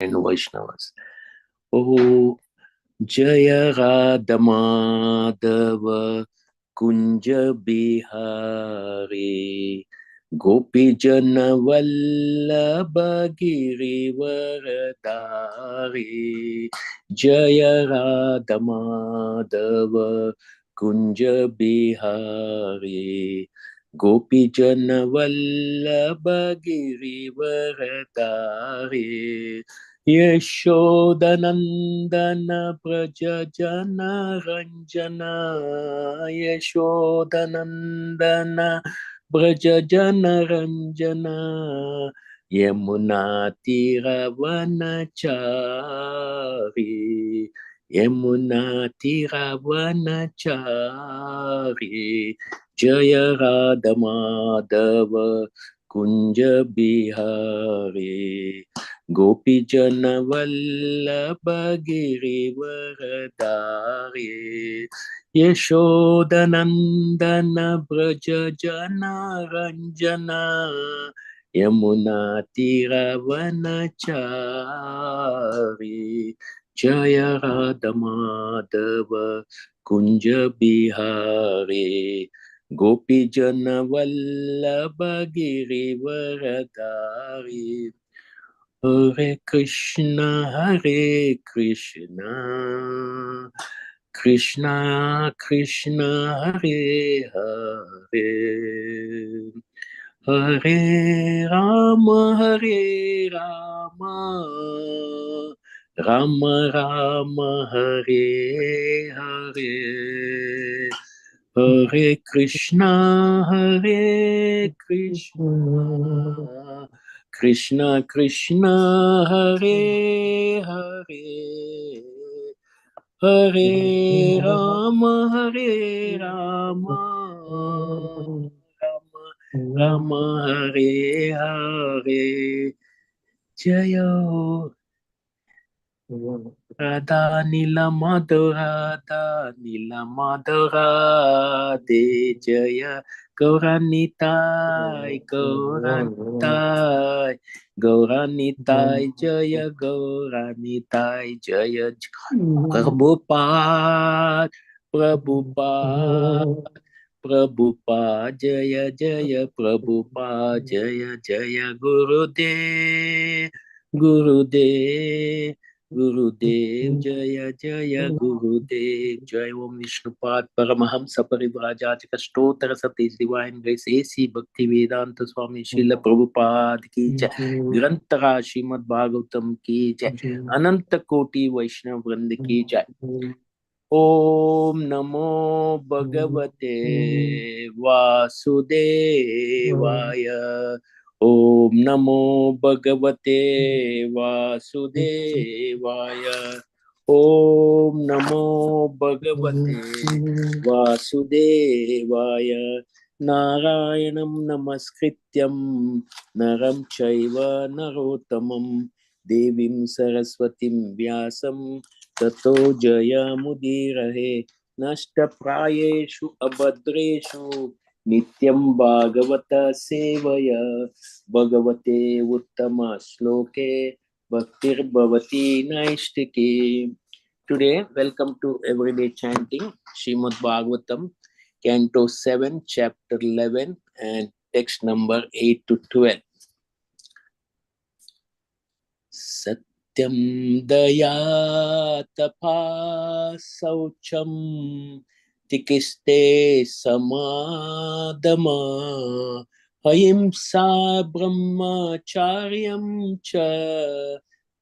and Vaishnavas. Oh, Jaya Radha Madhava Kunja Bihari Gopi Jana Vallabha Girivaradari Jaya Radha Madhava Kunja Bihari Gopi Jana Vallabha Girivaradari Yashodanandana Prajajana Ranjana Yashodanandana Prajajana Ranjana Yamuna Tiravanachari Yamuna Tiravanachari Jaya Radha Madhava Kunja Bihari Gopi Jana Vallabha Girivaradari Yashodanandana Braja Jana Ranjana Yamuna Tiravanachari Jaya Radha Madhava Kunja Bihari Gopi Jana Vallabha Girivaradari Hare Krishna, Krishna Krishna, Hare Hare, Hare Rama, Rama Rama, Hare Hare. Hare Krishna, Krishna Krishna, Hare Hare, Hare Rama, Rama Rama, Hare Hare. Jaya Radha Nila Madhura, Nila Madhura, De Jaya Gauranitai, Gauranitai, Gauranitai, Jaya Gauranitai, Jaya Prabhupada, Prabhupada, Prabhupada, Jaya Jaya Prabhupada, Jaya Jaya Gurudev, Gurudev. Gurudev Jaya Jaya Gurudev Jai Om Vishnupad Paramahamsa Parivrajachaka Stotra Satish Divine Grace AC Bhakti Vedanta Swami Srila Prabhupada Ki Jai Grantara Srimad Bhagavatam Ki Jai Ananta Koti Vaishnav Vrind Ki Jai Om Namo Bhagavate Vasudevaya Om Namo Bhagavate Vasudevaya Om Namo Bhagavate Vasudevaya Narayanam Namaskrityam Naram Chaiva Narottamam Devim Saraswatim Vyasam Tato Jayamudirahe Nashtaprayeshu Abhadreshu Nityam Bhagavata Sevaya Bhagavate Uttama Shloke Bhaktir Bhavati Naishtike. Today, welcome to Everyday Chanting, Srimad Bhagvatam, Canto 7, Chapter 11, and text number 8 to 12. Satyam daya tapa saucham tikiste samadama ahimsa brahmacharyam cha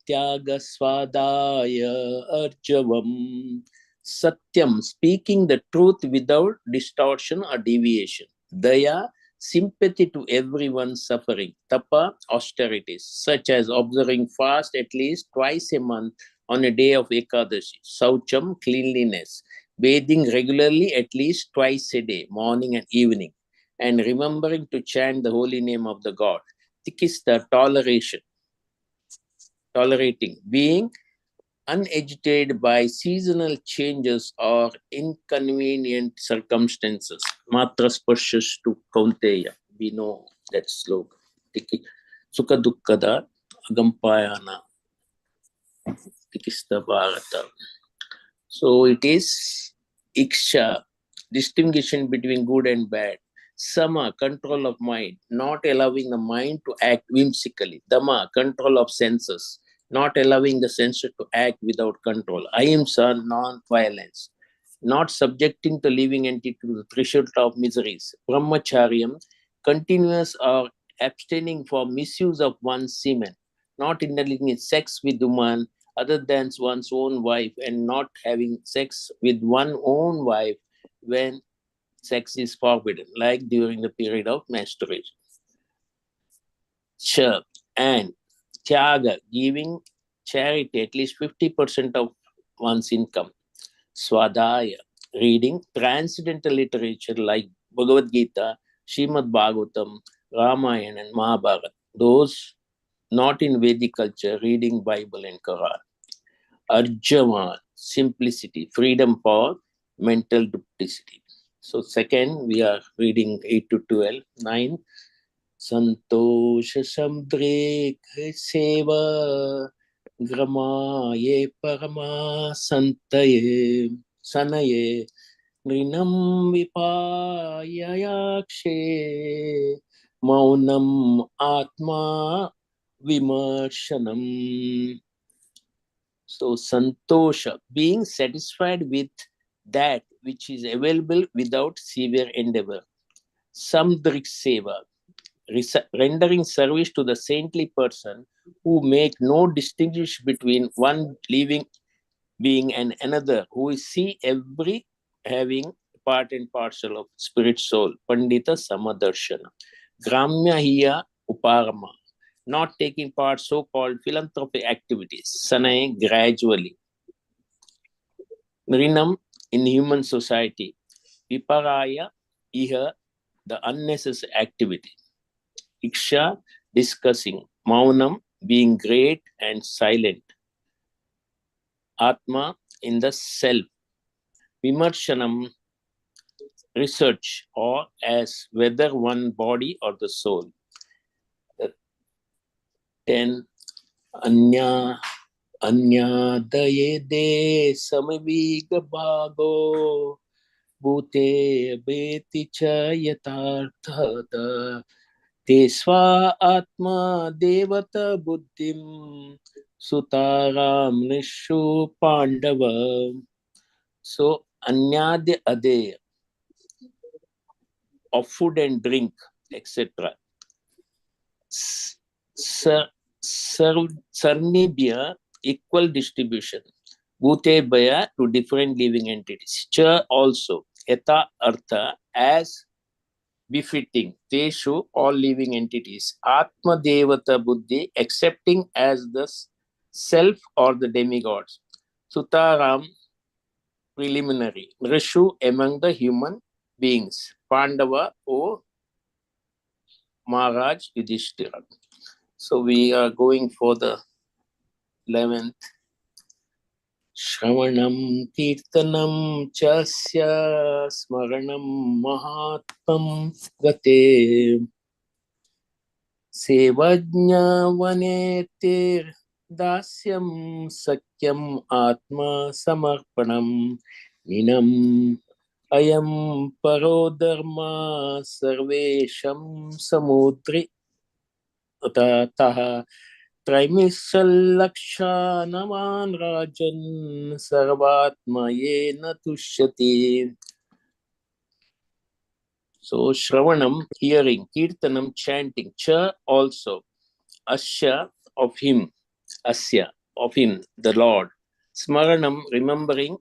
tyaga swadaya arjavam. Satyam, speaking the truth without distortion or deviation. Daya, sympathy to everyone's suffering. Tapa, austerities, such as observing fast at least twice a month on a day of Ekadashi. Saucham, cleanliness. Bathing regularly at least twice a day, morning and evening. And remembering to chant the holy name of the God. Tikista, toleration. Tolerating. Being unagitated by seasonal changes or inconvenient circumstances. Matra sparshas to Kaunteya. We know that slogan. Sukha dukkada agampayana It is the Bhagavatam. So it is Iksha, distinguishing between good and bad. Sama, control of mind, not allowing the mind to act whimsically. Dama, control of senses, not allowing the senses to act without control. Ahimsa, non-violence, not subjecting the living entity to the threshold of miseries. Brahmacharyam, continuous or abstaining from misuse of one's semen, not indulging in sex with woman other than one's own wife, and not having sex with one's own wife when sex is forbidden, like during the period of menstruation. Sure. And Tyaga, giving charity at least 50% of one's income. Swadhaya, reading transcendental literature like Bhagavad Gita, Srimad Bhagavatam, Ramayana, and Mahabharata. Those not in Vedic culture, reading Bible and Quran. Arjava, simplicity, freedom for mental duplicity. So second, we are reading 8 to 12, 9. Santosha samdre seva gramaye parama santaye sanaye nrinam vipayayakshe maunam atma vimarshanam. So santosha, being satisfied with that which is available without severe endeavor. Samdrik seva, rendering service to the saintly person who make no distinction between one living being and another, who see every having part and parcel of spirit soul. Pandita Samadarshana. Gramya hiya uparama, not taking part so-called philanthropic activities. Sanay, gradually. Nrinam, in human society. Viparaya, iha, the unnecessary activity. Iksha, discussing. Maunam, being great and silent. Atma, in the self. Vimarshanam, research, or as whether one body or the soul. 10. Anya Anyadayede samaviga bhago bhute beti cha yatarthata te sva atma devata buddhim sutaram nishu pandava. So anyadya ade, of food and drink, etc. Sarnibhya, equal distribution. Bhute bhaya, to different living entities. Cha, also. Yata artha, as befitting. Teshu, all living entities. Atma devata buddhi, accepting as the self or the demigods. Sutaram, preliminary. Rishu, among the human beings. Pandava, O Maharaj Yudhishthira. So we are going for the 11th. Shravanam Kirtanam Chasya Smaranam Mahatmam Gate Sevajna Vanetir Dasyam Sakyam Atma Samarpanam Ninam Ayam Parodharma Sarvesham Samudri Tataha Traimisalakshanam Rajan Sarvatma Yena Tushyati. So Shravanam, hearing, Kirtanam, chanting, Cha, also, Asya, of him, Asya, of him, the Lord, Smaranam, remembering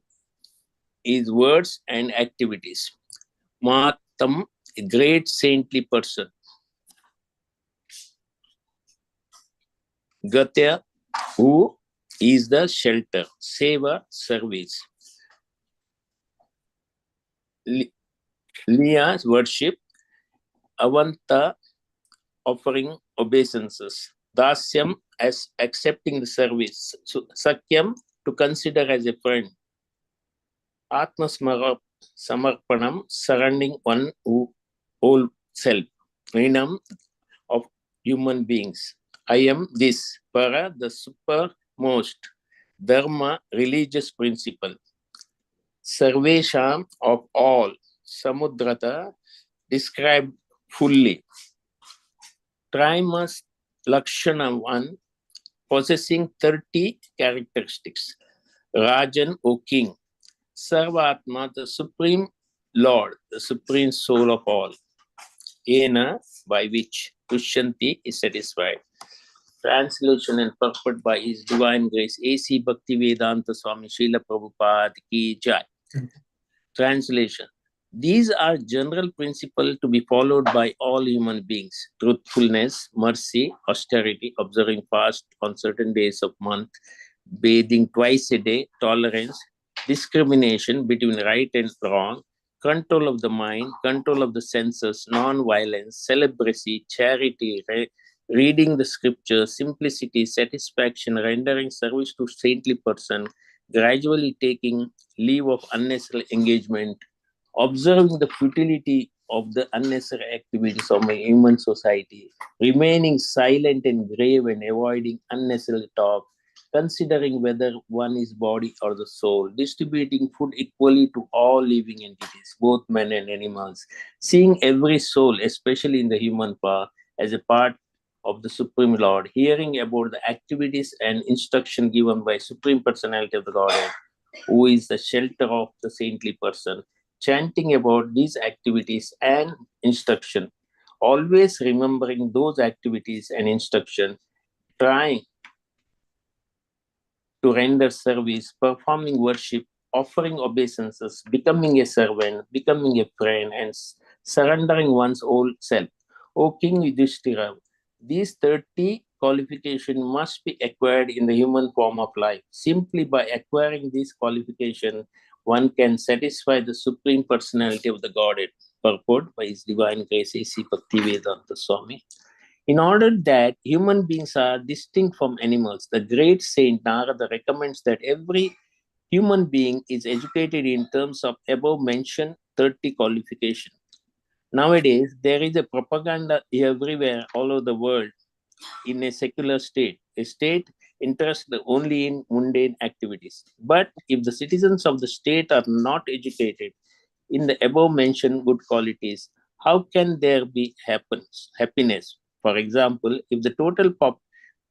his words and activities, Mahatam, a great saintly person, Gatya, who is the shelter, Seva, service, Liya, worship, Avanta, offering obeisances, Dasyam, as accepting the service, so, Sakyam, to consider as a friend, Atma Samarpanam, surrounding one whole self, Rinam, of human beings. I am this, Para, the supermost, Dharma, religious principle. Sarvesham, of all. Samudrata, described fully. Trimas Lakshana 1, possessing 30 characteristics. Rajan, O king. Sarvatma, the supreme lord, the supreme soul of all. Ena, by which Tushanti is satisfied. Translation and purport by His Divine Grace A.C. Bhaktivedanta Swami Srila Prabhupada Ki Jai. Translation. These are general principles to be followed by all human beings. Truthfulness, mercy, austerity, observing fast on certain days of month, bathing twice a day, tolerance, discrimination between right and wrong, control of the mind, control of the senses, non-violence, celibacy, charity, reading the scriptures, simplicity, satisfaction, rendering service to saintly person, gradually taking leave of unnecessary engagement, observing the futility of the unnecessary activities of my human society, remaining silent and grave and avoiding unnecessary talk, considering whether one is body or the soul, distributing food equally to all living entities, both men and animals, seeing every soul, especially in the human form, as a part of the Supreme Lord, hearing about the activities and instruction given by Supreme Personality of the Godhead, who is the shelter of the saintly person, chanting about these activities and instruction, always remembering those activities and instruction, trying to render service, performing worship, offering obeisances, becoming a servant, becoming a friend, and surrendering one's whole self. O King Yudhishthira, these 30 qualifications must be acquired in the human form of life. Simply by acquiring these qualifications, one can satisfy the Supreme Personality of the Godhead. Purport by His Divine Grace A.C. Bhaktivedanta Swami. In order that human beings are distinct from animals, the great saint Narada recommends that every human being is educated in terms of above mentioned 30 qualifications. Nowadays, there is a propaganda everywhere all over the world in a secular state, a state interested only in mundane activities. But if the citizens of the state are not educated in the above mentioned good qualities, how can there be happiness? For example, if the total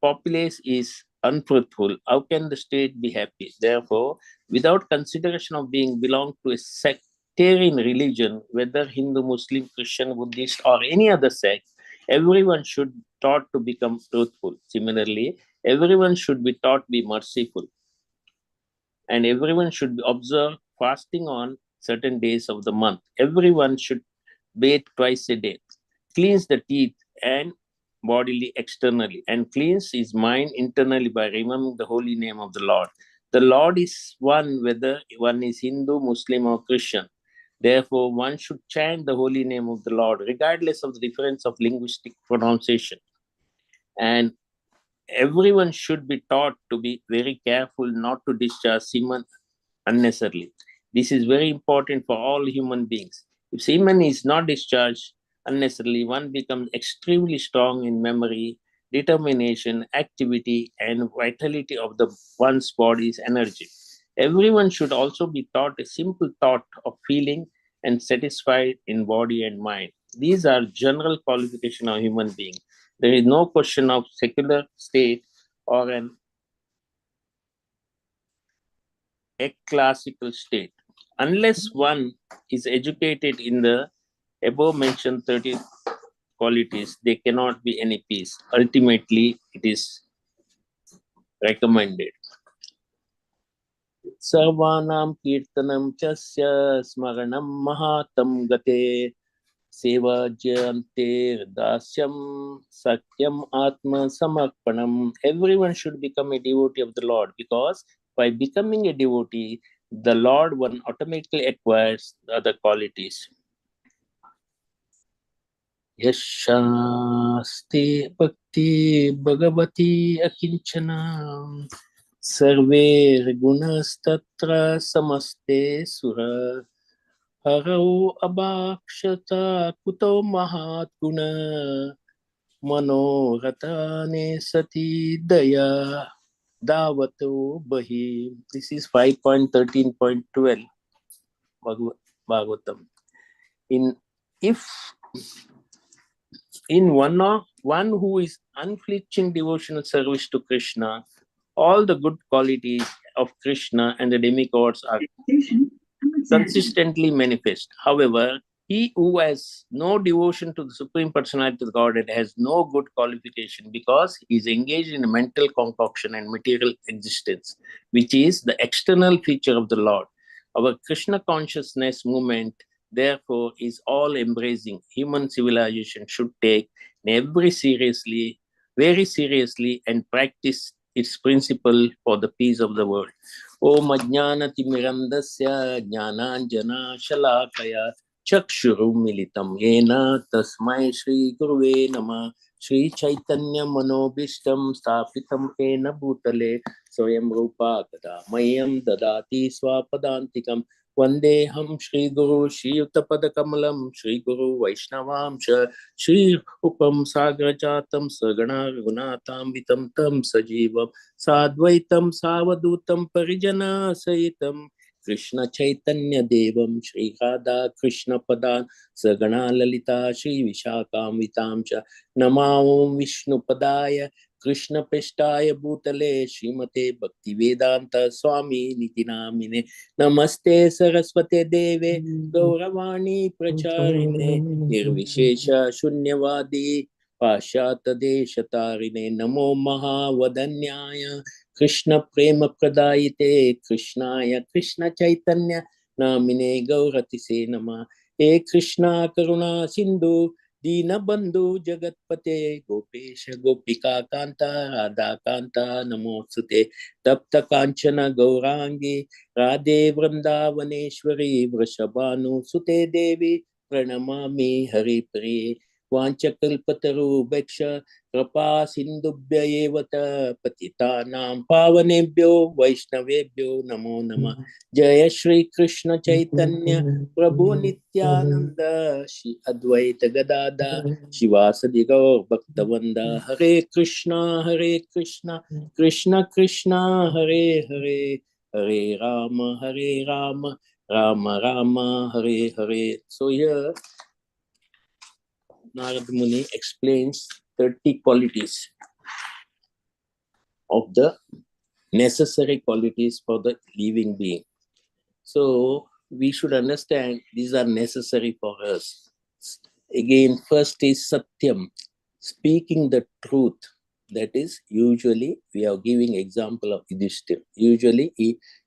populace is unfruitful, how can the state be happy? Therefore, without consideration of being belong to a sectarian religion, whether Hindu, Muslim, Christian, Buddhist, or any other sect, everyone should be taught to become truthful. Similarly, everyone should be taught to be merciful, and everyone should observe fasting on certain days of the month. Everyone should bathe twice a day, cleanse the teeth and bodily externally, and cleanse his mind internally by remembering the holy name of the Lord. The Lord is one, whether one is Hindu, Muslim, or Christian. Therefore, one should chant the holy name of the Lord, regardless of the difference of linguistic pronunciation. And everyone should be taught to be very careful not to discharge semen unnecessarily. This is very important for all human beings. If semen is not discharged unnecessarily, one becomes extremely strong in memory, determination, activity, and vitality of the one's body's energy. Everyone should also be taught a simple thought of feeling and satisfied in body and mind. These are general qualification of human being. There is no question of secular state or an a classical state. Unless one is educated in the above mentioned 30 qualities, there cannot be any peace. Ultimately, it is recommended. Sarvanam kirtanam chasya smaranam mahatam gate sevajyante dasyam sakyam atma samarpanam. Everyone should become a devotee of the Lord, because by becoming a devotee, the Lord one automatically acquires the other qualities. Yashaste bhakti bhagavati akinchana sarve gunas samaste sura harau abhakshata kuto mahat guna manoratane sati daya. Davato Bahi. This is 5.13.12 Bhagavatam. If in one who is unflinching devotional service to Krishna, all the good qualities of Krishna and the demigods are consistently manifest. However, he who has no devotion to the Supreme Personality of Godhead has no good qualification because he is engaged in a mental concoction and material existence, which is the external feature of the Lord. Our Krishna consciousness movement, therefore, is all embracing. Human civilization should take very seriously, and practice its principle for the peace of the world. Om Ajnanatimirandasya Jnananjana Shalakaya Chakshurumilitam Yena Tasmai Shri Guruve Nama Shri Chaitanya Manobishtam Stapitam Yena Bhutale Swayam Rupa Kada Mayam Dadati Swapadantikam Vandeham Shri Guru Shri Uttapadakamalam Shri Guru Vaishnavam Shri Upam Sagrajatam Sagana Gunatam Vitam Tam Sajivam Sadvaitam Savadutam Parijana Sahitam Krishna Chaitanya Devam Shri Radha Krishna Padan Sagana Lalita Shri Vishakam Vitamcha Namam Vishnu Padaya Krishna Peshtaya Bhutale Srimate Bhakti Vedanta Swami Nitinamine Namaste Saraswate Deve Gauravani Pracharine Nirvishesha Shunyavadi Pashyata Deshatarine Namo Mahavadanyaya Krishna Prema Pradayite Krishnaya Krishna Chaitanya Namine Gauratise Nama E Krishna Karuna Sindhu Dina Bandhu Jagatpate Gopesha Gopika Kanta Radha Kanta Namosute Tapta Kanchana Gaurangi Radhe Vrindavaneshwari Vrishabhanu Sute Devi Pranamami Hari Priye Vanchakalpataru Bheksha Krapa Sindhubhya Evata Patitanam Pavanebhyo Vaishnavebhyo Namo Namah Jaya Shri Krishna Chaitanya Prabhu Nityananda Shri Advaita Gadada Shivasadi Gaur Bhaktavanda Hare Krishna Krishna Krishna Hare Hare Hare Rama Rama Rama Hare Hare. So here Narad Muni explains 30 qualities of the necessary qualities for the living being. So we should understand these are necessary for us. Again, first is Satyam, speaking the truth. That is, usually we are giving example of Yudhishthira. Usually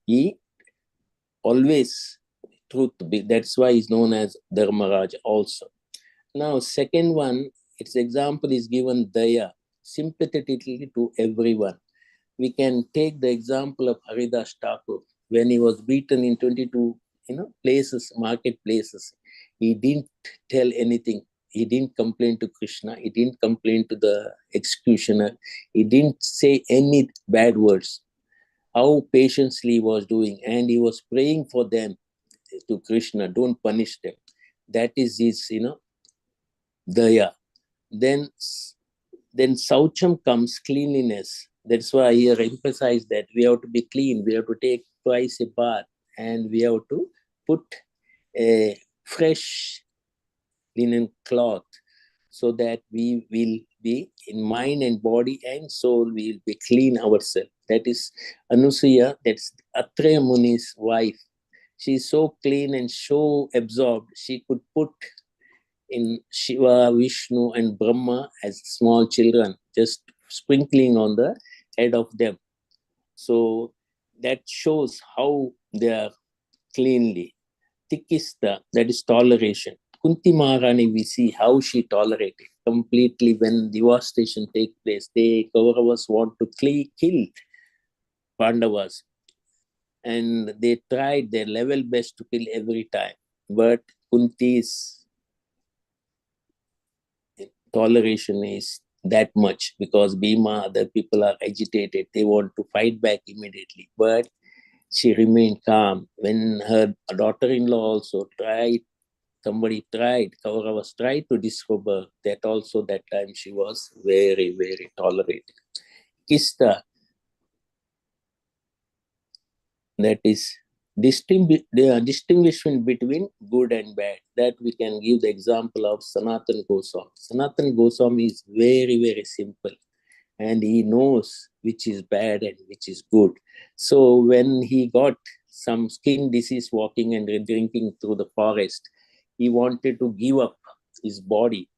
he always truth. That's why he's known as Dharmaraj also. Now, second one, its example is given Daya, sympathetically to everyone. We can take the example of Haridas Thakur when he was beaten in 22, places, marketplaces. He didn't tell anything. He didn't complain to Krishna. He didn't complain to the executioner. He didn't say any bad words. How patiently he was doing, and he was praying for them to Krishna. Don't punish them. That is his, Daya. Then Saucham comes cleanliness. That's why I here emphasize that we have to be clean. We have to take twice a bath, and we have to put a fresh linen cloth so that we will be in mind and body and soul, we will be clean ourselves. That is Anusuya, that's Atreya Muni's wife. She is so clean and so absorbed, she could put in Shiva, Vishnu, and Brahma as small children, just sprinkling on the head of them. So that shows how they are cleanly. Tikista, that is toleration. Kunti Maharani, we see how she tolerated completely when devastation takes place. They Kauravas want to kill Pandavas, and they tried their level best to kill every time. But Kunti's toleration is that much because Bhima, other people are agitated. They want to fight back immediately. But she remained calm. When her daughter-in-law also tried, Kauravas tried to disrobe her. That time she was very, very tolerated. Kista, That is the distinguishment between good and bad. That we can give the example of Sanatan Goswami. Sanatan Goswami is very, very simple, and he knows which is bad and which is good. So when he got some skin disease walking and drinking through the forest, he wanted to give up his body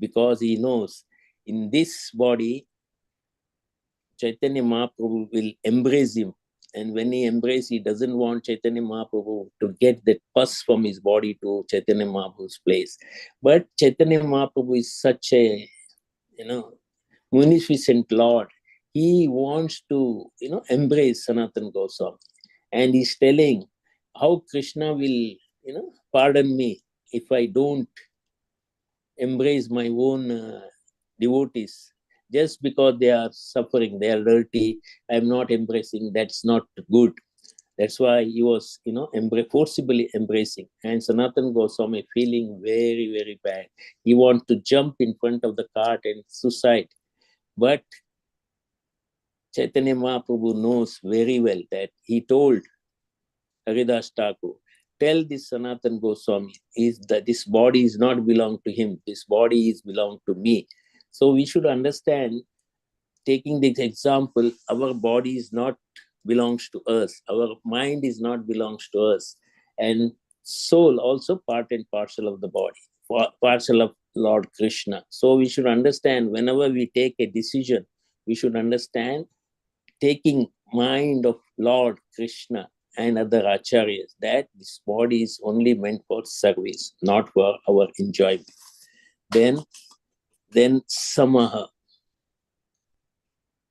because he knows in this body Chaitanya Mahaprabhu will embrace him. And when he embraces, he doesn't want Chaitanya Mahaprabhu to get that pus from his body to Chaitanya Mahaprabhu's place. But Chaitanya Mahaprabhu is such a, munificent Lord. He wants to, embrace Sanatan Goswami. And he's telling how Krishna will, pardon me if I don't embrace my own devotees. Just because they are suffering, they are dirty, I'm not embracing, that's not good. That's why he was, forcibly embracing. And Sanatan Goswami feeling very, very bad. He wants to jump in front of the cart and suicide. But Chaitanya Mahaprabhu knows very well that he told Haridas Thakur, tell this Sanatan Goswami is that this body is not belong to him. This body is belong to me. So we should understand, taking this example, our body is not belongs to us. Our mind is not belongs to us. And soul also part and parcel of the body, parcel of Lord Krishna. So we should understand whenever we take a decision, we should understand taking mind of Lord Krishna and other acharyas, that this body is only meant for service, not for our enjoyment. Then samaha,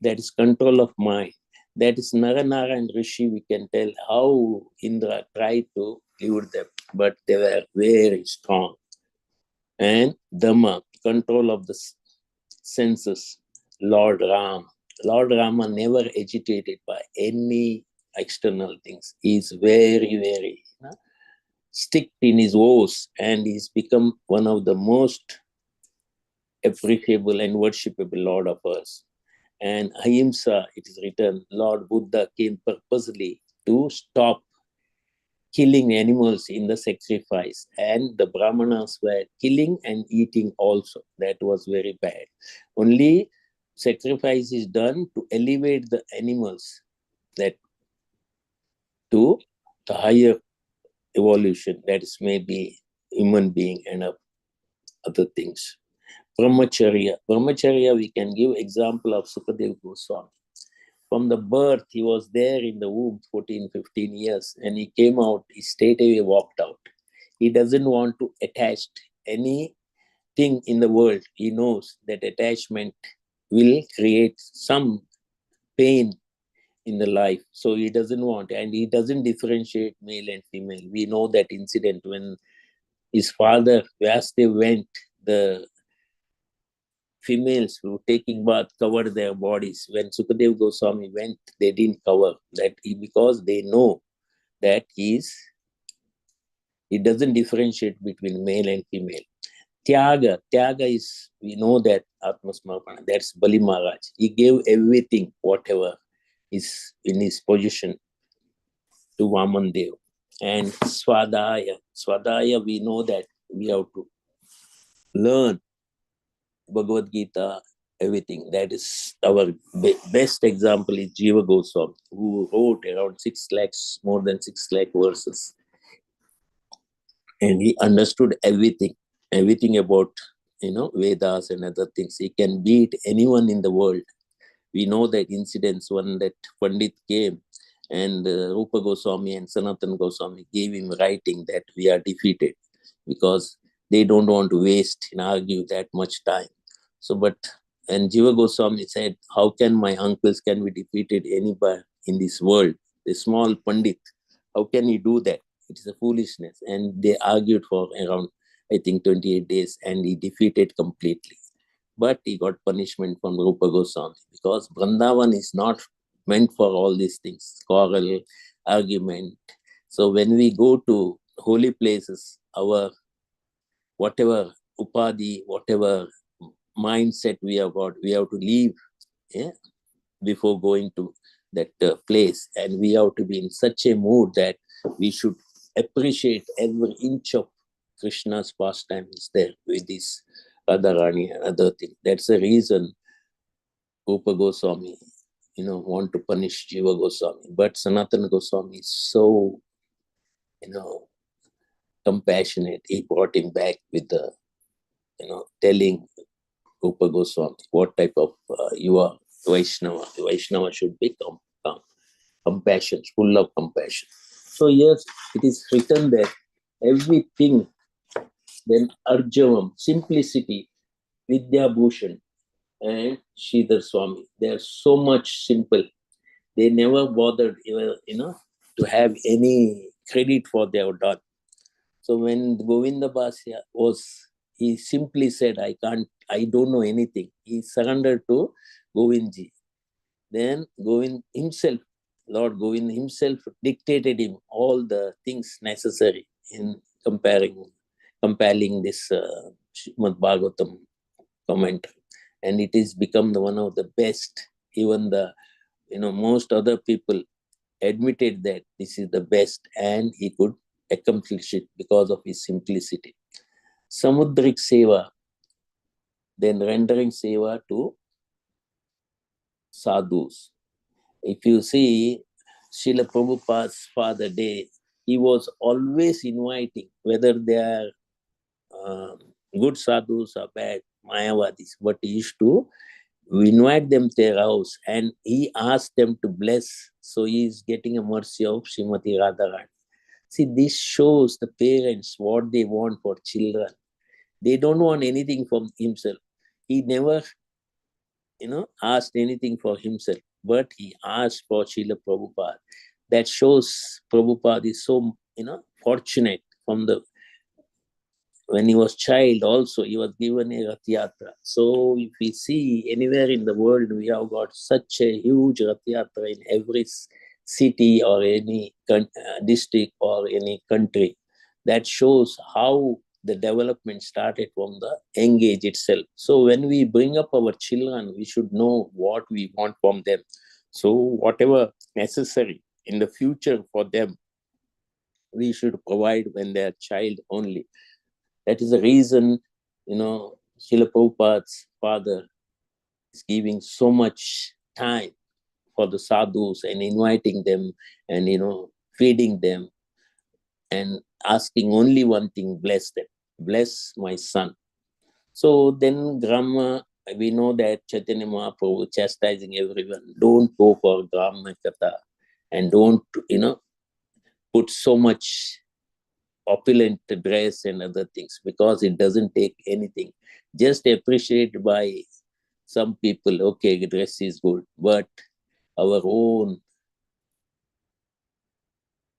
that is control of mind. That is Naranara and Rishi, we can tell how Indra tried to live them, but they were very strong. And Dhamma, control of the senses, Lord Ram. Lord Rama never agitated by any external things. He's very, very strict in his vows, and he's become one of the most appreciable and worshipable Lord of us. And Ahimsa, it is written, Lord Buddha came purposely to stop killing animals in the sacrifice, and the Brahmanas were killing and eating also. That was very bad. Only sacrifice is done to elevate the animals, that to the higher evolution, that is maybe human being and other things. Brahmacharya, we can give example of Sukadev Goswami. From the birth, he was there in the womb 14, 15 years, and he came out, he straight away walked out. He doesn't want to attach anything in the world. He knows that attachment will create some pain in the life. So he doesn't want, and he doesn't differentiate male and female. We know that incident when his father, Vyasdev, went, the females who were taking bath covered their bodies. When Sukadev Goswami went, they didn't cover that, because they know that he doesn't differentiate between male and female. Tyaga is, we know that Atmasmarpana, that's Bali Maharaj. He gave everything, whatever is in his position, to Vaman Dev. And Swadaya, we know that we have to learn Bhagavad Gita, everything. That is our best example is Jiva Goswami, who wrote around 6 lakhs, more than 6 lakh verses. And he understood everything about, Vedas and other things. He can beat anyone in the world. We know that incidents, one that Pandit came and Rupa Goswami and Sanatan Goswami gave him writing that we are defeated, because they don't want to waste and argue that much time. So, and Jiva Goswami said, how can my uncles can be defeated anywhere in this world? A small Pandit, how can he do that? It is a foolishness. And they argued for around, I think, 28 days, and he defeated completely. But he got punishment from Rupa Goswami, because Vrindavan is not meant for all these things, quarrel, argument. So when we go to holy places, our whatever upadhi, whatever mindset we have got, we have to leave before going to that place, and we have to be in such a mood that we should appreciate every inch of Krishna's pastime is there with this Radharani and other thing. That's the reason Rupa Goswami, want to punish Jiva Goswami. But Sanatana Goswami is so, compassionate. He brought him back with the, telling Rupa Goswami what type of you are Vaishnava. Vaishnava should be compassion, full of compassion. So yes, it is written that everything, then Arjavam, simplicity, Vidya Bhushan, and Sridhar Swami, they are so much simple. They never bothered, to have any credit for their done. So when Govinda Basya he simply said, I don't know anything. He surrendered to Govindji. Then Govind himself, Lord Govind himself dictated him all the things necessary in compiling this Srimad Bhagavatam commentary. And it is become one of the best. Even the, most other people admitted that this is the best, and he could accomplish it because of his simplicity. Samudrik Seva, then rendering Seva to sadhus. If you see Srila Prabhupada's father day, he was always inviting, whether they are good sadhus or bad Mayavadis, but he used to invite them to their house and he asked them to bless. So he is getting a mercy of Srimati Radharani. See, this shows the parents what they want for children. They don't want anything from himself. He never, asked anything for himself, but he asked for Srila Prabhupada. That shows Prabhupada is so, fortunate. From the when he was child also, he was given a Rath Yatra. So if we see anywhere in the world, we have got such a huge Rath Yatra in every city or any district or any country. That shows how the development started from the young age itself. So when we bring up our children, we should know what we want from them. So whatever necessary in the future for them, we should provide when they are child only. That is the reason, Srila Prabhupada's father is giving so much time for the sadhus and inviting them and, feeding them and asking only one thing, bless them, bless my son. So then Grama, we know that Chaitanya Mahaprabhu chastising everyone, don't go for Grama Katha and don't, put so much opulent dress and other things, because it doesn't take anything. Just appreciate by some people, okay, dress is good, but our own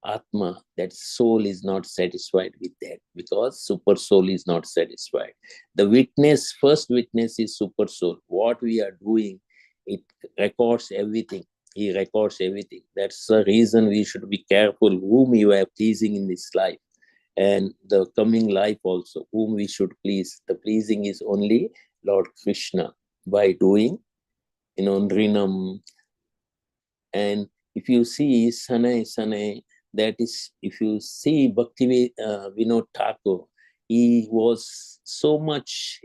Atma, that soul is not satisfied with that, because super soul is not satisfied. The witness, first witness is super soul. What we are doing, it records everything. He records everything. That's the reason we should be careful whom you are pleasing in this life. And the coming life also, whom we should please. The pleasing is only Lord Krishna by doing, Nrinam. And if you see Sanai, that is, if you see Bhakti Vinod Thakur, he was so much,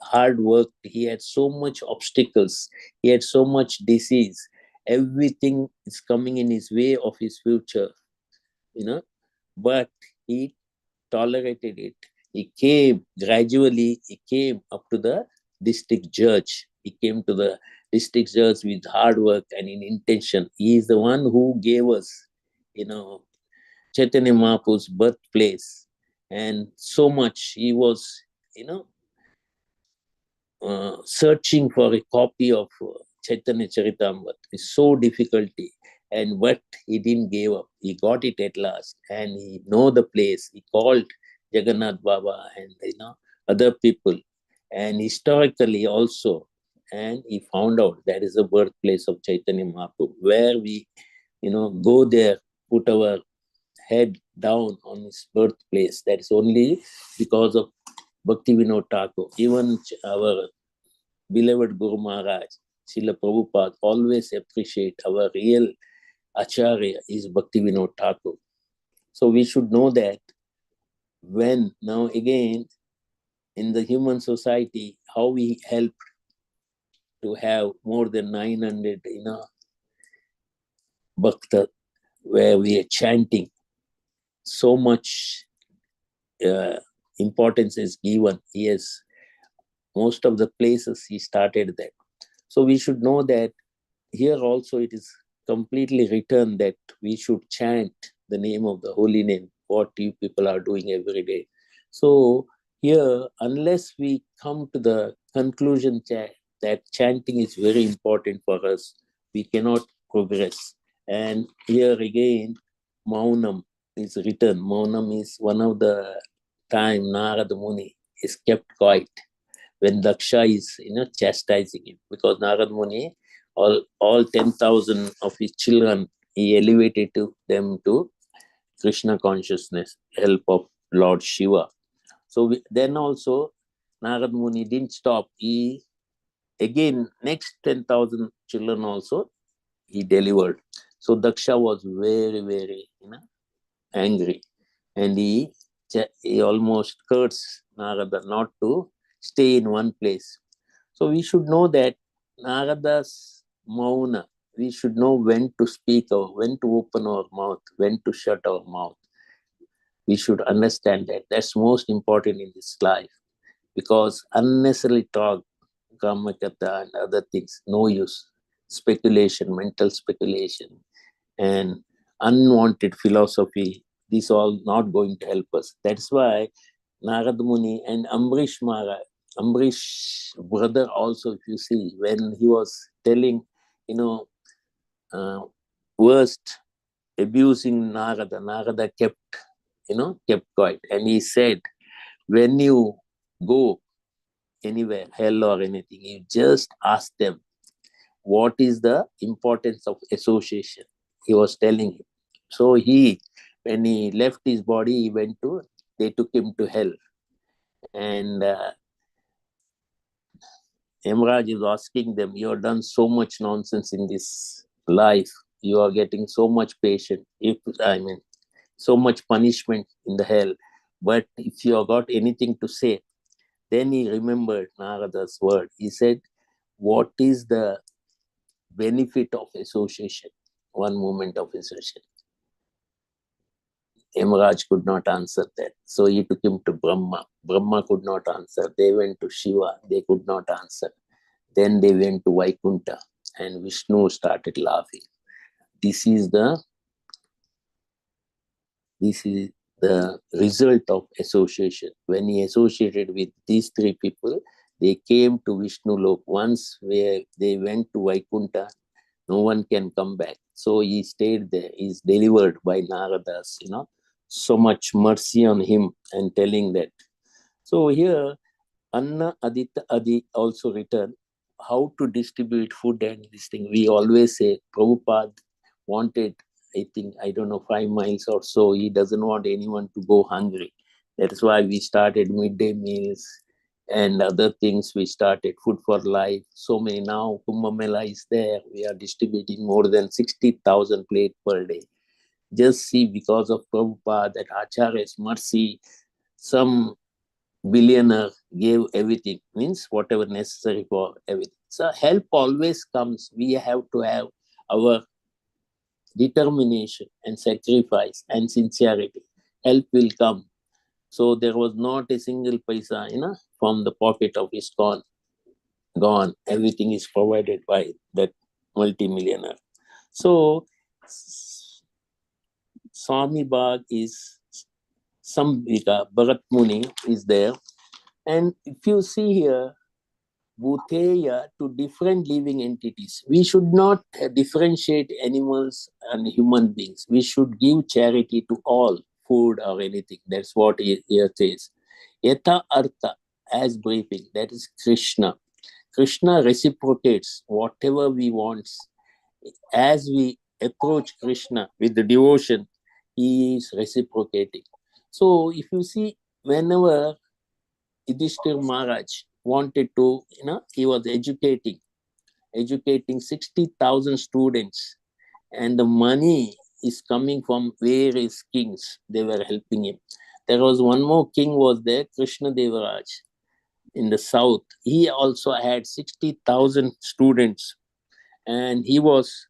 hard work. He had so much obstacles. He had so much disease. Everything is coming in his way of his future, but he tolerated it. He came up to the district judge. He came to the district judge with hard work and in intention. He is the one who gave us, Chaitanya Mahaprabhu's birthplace. And so much he was, searching for a copy of Chaitanya Charitamrita with so difficulty. But he didn't give up. He got it at last, and he know the place. He called Jagannath Baba and other people, and historically also, and he found out that is the birthplace of Chaitanya Mahaprabhu, where we, go there, put our head down on his birthplace. That is only because of Bhakti Vinod Thakur. Even our beloved Guru Maharaj, Srila Prabhupada always appreciate our real Acharya is Bhaktivinoda Thakur. So we should know that when now again in the human society, how we help to have more than 900, bhakta, where we are chanting. So much importance is given. Yes, most of the places he started that. So we should know that here also it is completely written that we should chant the name of the holy name, what you people are doing every day. So here, unless we come to the conclusion that chanting is very important for us, we cannot progress. And here again, Maunam is written. Maunam is one of the time Narada Muni is kept quiet when Daksha is chastising him, because Narad Muni, all 10,000 of his children, he elevated them to Krishna consciousness, help of Lord Shiva. So then also Narad Muni didn't stop. He again next 10,000 children also he delivered. So Daksha was very, very angry, and he almost cursed Narada not to stay in one place. So we should know that Narada's Mauna, we should know when to speak or when to open our mouth, when to shut our mouth. We should understand that. That's most important in this life, because unnecessary talk, Kamakata and other things, no use. Speculation, mental speculation, and unwanted philosophy, these all not going to help us. That's why Narad Muni and Ambrish brother also, if you see, when he was telling, uh, worst abusing Narada kept quiet. And he said, when you go anywhere, hell or anything, you just ask them, what is the importance of association? He was telling him. So when he left his body, they took him to hell. And Emraj is asking them, you have done so much nonsense in this life. You are getting so much patience, so much punishment in the hell. But if you have got anything to say, then he remembered Narada's word. He said, what is the benefit of association? One moment of association. Yamaraj could not answer that. So he took him to Brahma. Brahma could not answer. They went to Shiva. They could not answer. Then they went to Vaikuntha, and Vishnu started laughing. This is the result of association. When he associated with these three people, they came to Vishnu Lok. Once where they went to Vaikuntha, no one can come back. So he stayed there. He's delivered by Naradas, so much mercy on him, and telling that. So here, Anna Adita Adi also written how to distribute food and this thing. We always say Prabhupada wanted, I think, 5 miles or so. He doesn't want anyone to go hungry. That's why we started midday meals and other things. We started Food for Life. So many now, Kumbh Mela is there. We are distributing more than 60,000 plates per day. Just see, because of Prabhupada, that Acharya's mercy, some billionaire gave everything, means whatever necessary for everything. So help always comes. We have to have our determination and sacrifice and sincerity. Help will come. So there was not a single paisa, from the pocket of ISKCON gone. Everything is provided by that multimillionaire. So Swami Bag is Sambhika, Bharat Muni is there. And if you see here, Bhuteya to different living entities. We should not differentiate animals and human beings. We should give charity to all, food or anything. That's what here says. Yatha Artha, as briefing, that is Krishna. Krishna reciprocates whatever we want. As we approach Krishna with the devotion, he is reciprocating. So if you see, whenever Yudhishthir Maharaj wanted to, he was educating educating 60,000 students, and the money is coming from various kings. They were helping him. There was one more king was there, Krishna Devaraj, in the south. He also had 60,000 students, and he was,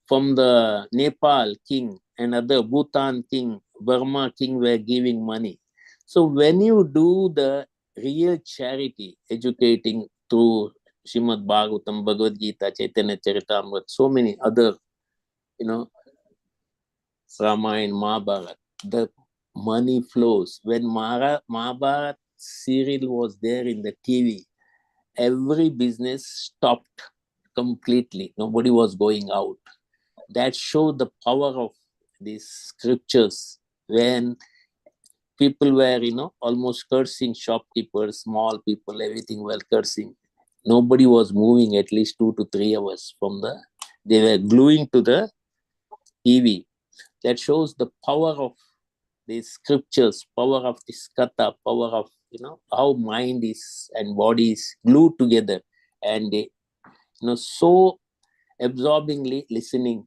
from the Nepal king and other Bhutan king, Burma king were giving money. So when you do the real charity, educating through Srimad Bhagavatam, Bhagavad Gita, Chaitanya Charitamrita, so many other, Ramayana, Mahabharata, the money flows. When Mahabharata serial was there in the TV, every business stopped completely. Nobody was going out. That showed the power of these scriptures when people were, almost cursing shopkeepers, small people, everything were cursing. Nobody was moving at least 2 to 3 hours they were gluing to the TV. That shows the power of these scriptures, power of this katha, power of, how mind is and body is glued together, and they, so absorbingly listening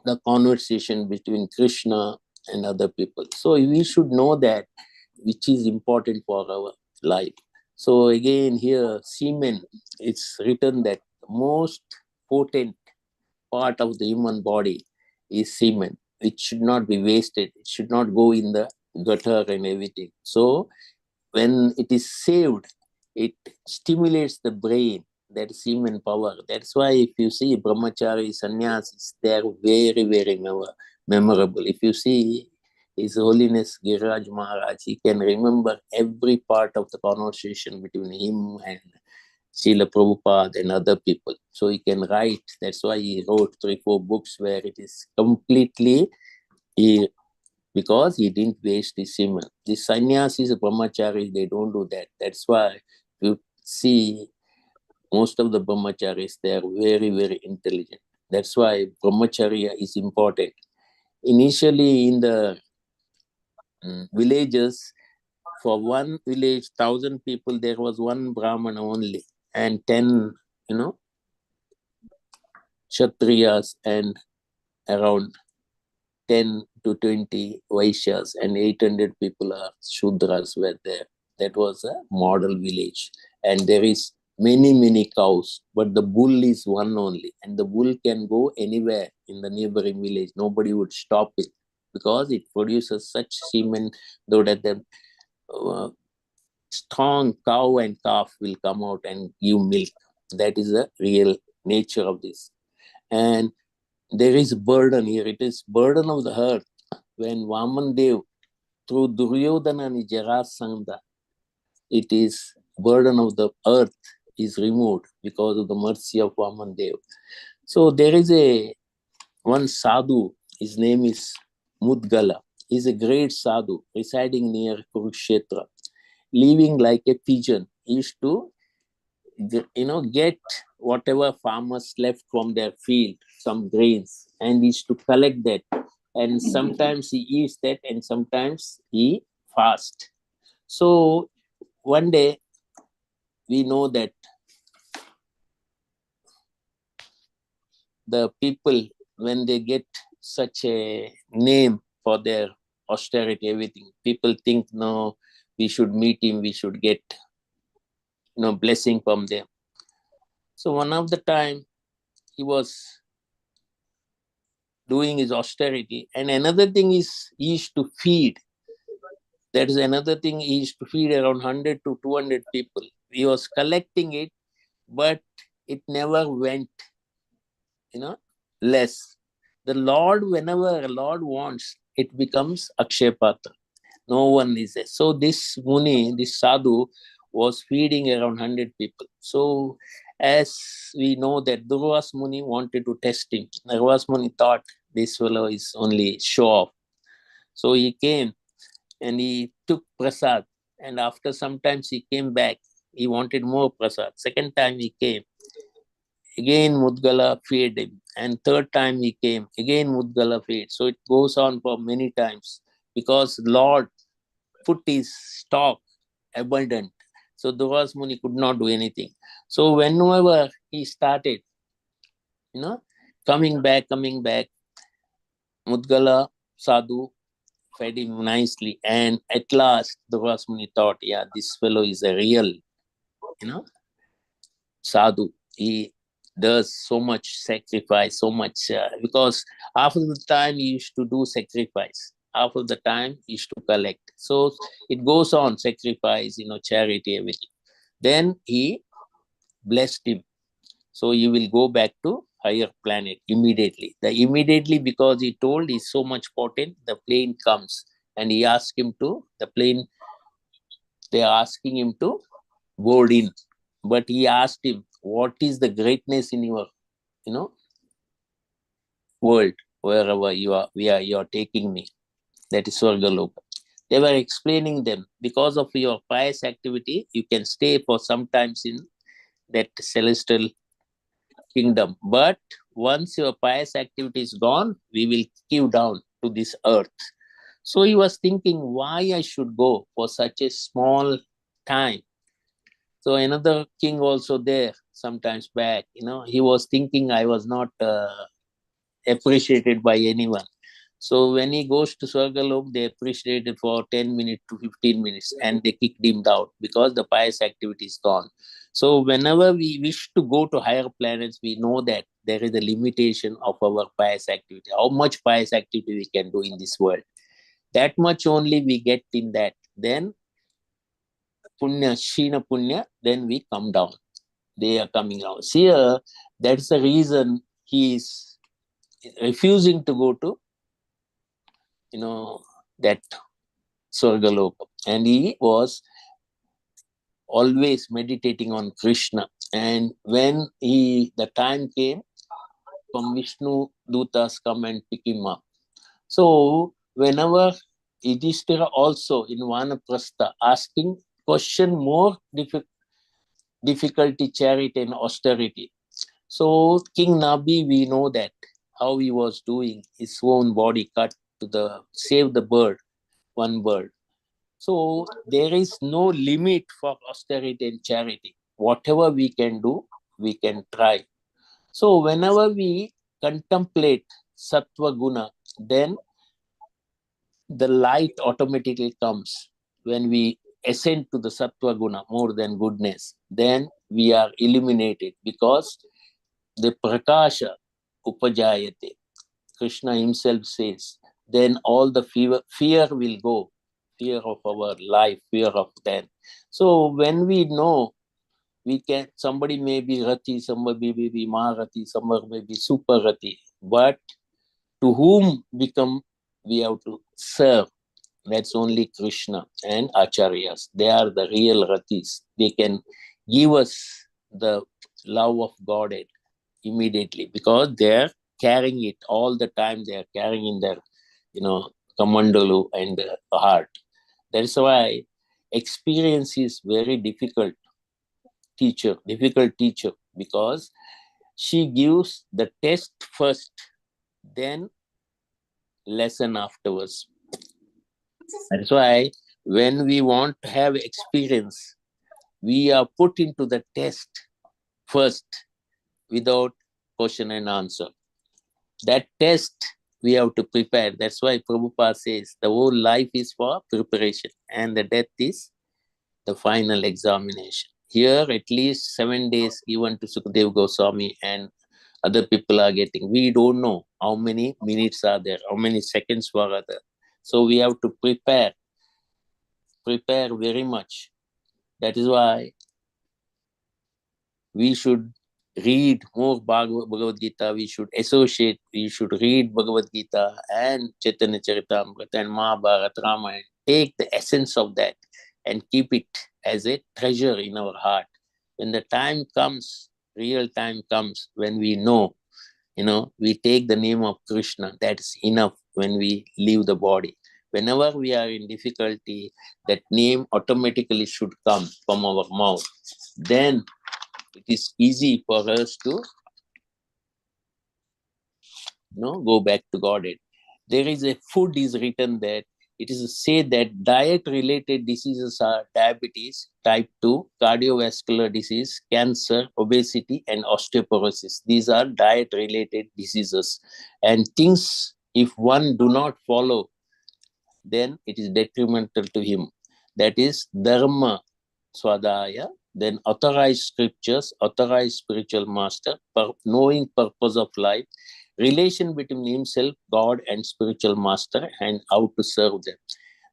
the conversation between Krishna and other people. So we should know that which is important for our life. So again here, semen, it's written that the most potent part of the human body is semen. It should not be wasted. It should not go in the gutter and everything. So when it is saved, it stimulates the brain, that semen power. That's why if you see brahmachari, sannyasis, they are very, very memorable. If you see His Holiness Giriraj Maharaj, he can remember every part of the conversation between him and Srila Prabhupada and other people. So he can write. That's why he wrote 3-4 books where it is completely, because he didn't waste his semen. The sannyasis, brahmacharis, they don't do that. That's why you see most of the brahmacharis, they are very, very intelligent. That's why brahmacharya is important. Initially in the villages, for one village, 1,000 people, there was one Brahman only, and 10, Kshatriyas, and around 10 to 20 Vaishyas, and 800 people are Shudras were there. That was a model village. And there is many, many cows, but the bull is one only. And the bull can go anywhere in the neighboring village. Nobody would stop it because it produces such semen that the strong cow and calf will come out and give milk. That is the real nature of this. And there is burden here. It is burden of the earth. When Vaman Dev, through Duryodhana and Jarasandha, it is burden of the earth is removed because of the mercy of Vaman Dev. So there is one sadhu, his name is Mudgala. He's a great sadhu residing near Kurukshetra, living like a pigeon. He used to, get whatever farmers left from their field, some grains, and he used to collect that. And sometimes he eats that, and sometimes he fasts. So one day we know that the people, when they get such a name for their austerity, everything, people think, no, we should meet him, we should get, blessing from them. So one of the time he was doing his austerity, and another thing is he used to feed. That is another thing, he used to feed around 100 to 200 people. He was collecting it, but it never went, less. The Lord, whenever the Lord wants, it becomes Akshayapatra. No one is there. So this Muni, this Sadhu, was feeding around 100 people. So as we know that Durvas Muni wanted to test him. Durvas Muni thought this fellow is only show off. So he came and he took prasad. And after some time he came back. He wanted more prasad. Second time he came. Again Mudgala fed him. And third time he came. Again Mudgala fed. So it goes on for many times. Because Lord put his stock abundant. So Durvas Muni could not do anything. So whenever he started, coming back, Mudgala Sadhu fed him nicely. And at last, Durvasmuni thought, yeah, this fellow is a real, sadhu. He does so much sacrifice, so much, because half of the time he used to do sacrifice, half of the time he used to collect. So it goes on, sacrifice, charity, everything. Then he blessed him. So you will go back to higher planet immediately. Immediately, because he told he's so much potent, the plane comes and he asked him to, they are asking him to board in. But he asked him, what is the greatness in your, world, wherever you are taking me? That is Swargaloka. They were explaining them, because of your pious activity, you can stay for some times in that celestial kingdom. But once your pious activity is gone, we will kick you down to this earth. So he was thinking why I should go for such a small time. So another king also there sometimes back, he was thinking I was not appreciated by anyone. So when he goes to Swargalok, they appreciate it for 10 minutes to 15 minutes and they kicked him out because the pious activity is gone. So whenever we wish to go to higher planets, we know that there is a limitation of our pious activity. How much pious activity we can do in this world. That much only we get in that. Then Punya, Shina Punya, then we come down. They are coming out. See, that's the reason he is refusing to go to, that Swargaloka. And he was always meditating on Krishna. And when the time came, from Vishnu Dutas come and pick him up. So whenever Yudhishthira also in Vanaprastha asking question more difficulty, charity and austerity. So King Nabi, we know that how he was doing his own body cut to save the bird, one bird. So there is no limit for austerity and charity. Whatever we can do, we can try. So whenever we contemplate Sattva Guna, then the light automatically comes. When we ascend to the Sattva Guna more than goodness, then we are illuminated because the Prakasha Upajayate. Krishna himself says, then all the fear will go, fear of our life, fear of death. So when we know, somebody may be Rati, somebody may be Maharati, somebody may be Super Rati, but to whom we have to serve? That's only Krishna and Acharyas. They are the real Ratis. They can give us the love of Godhead immediately because they're carrying it all the time. They are carrying in their, kamandalu and heart. That's why experience is very difficult teacher because she gives the test first, then lesson afterwards. That's why when we want to have experience, we are put into the test first without question and answer. That test we have to prepare. That's why Prabhupada says the whole life is for preparation and the death is the final examination. Here, at least 7 days given to Sukadev Goswami and other people are getting. We don't know how many minutes are there, how many seconds were there. So we have to prepare very much. That is why we should read more Bhagavad Gita, we should read Bhagavad Gita and Chaitanya Charitamrita and Mahabharata, Ramayana. Take the essence of that and keep it as a treasure in our heart. When the time comes, real time comes, when we know, we take the name of Krishna, that's enough when we leave the body. Whenever we are in difficulty, that name automatically should come from our mouth. Then it is easy for us to go back to Godhead. There is a food is written that it is said that diet-related diseases are diabetes, type 2, cardiovascular disease, cancer, obesity, and osteoporosis. These are diet-related diseases. And things, if one do not follow, then it is detrimental to him. That is dharma swadaya, then authorized scriptures, authorized spiritual master, knowing purpose of life, relation between himself, God, and spiritual master, and how to serve them.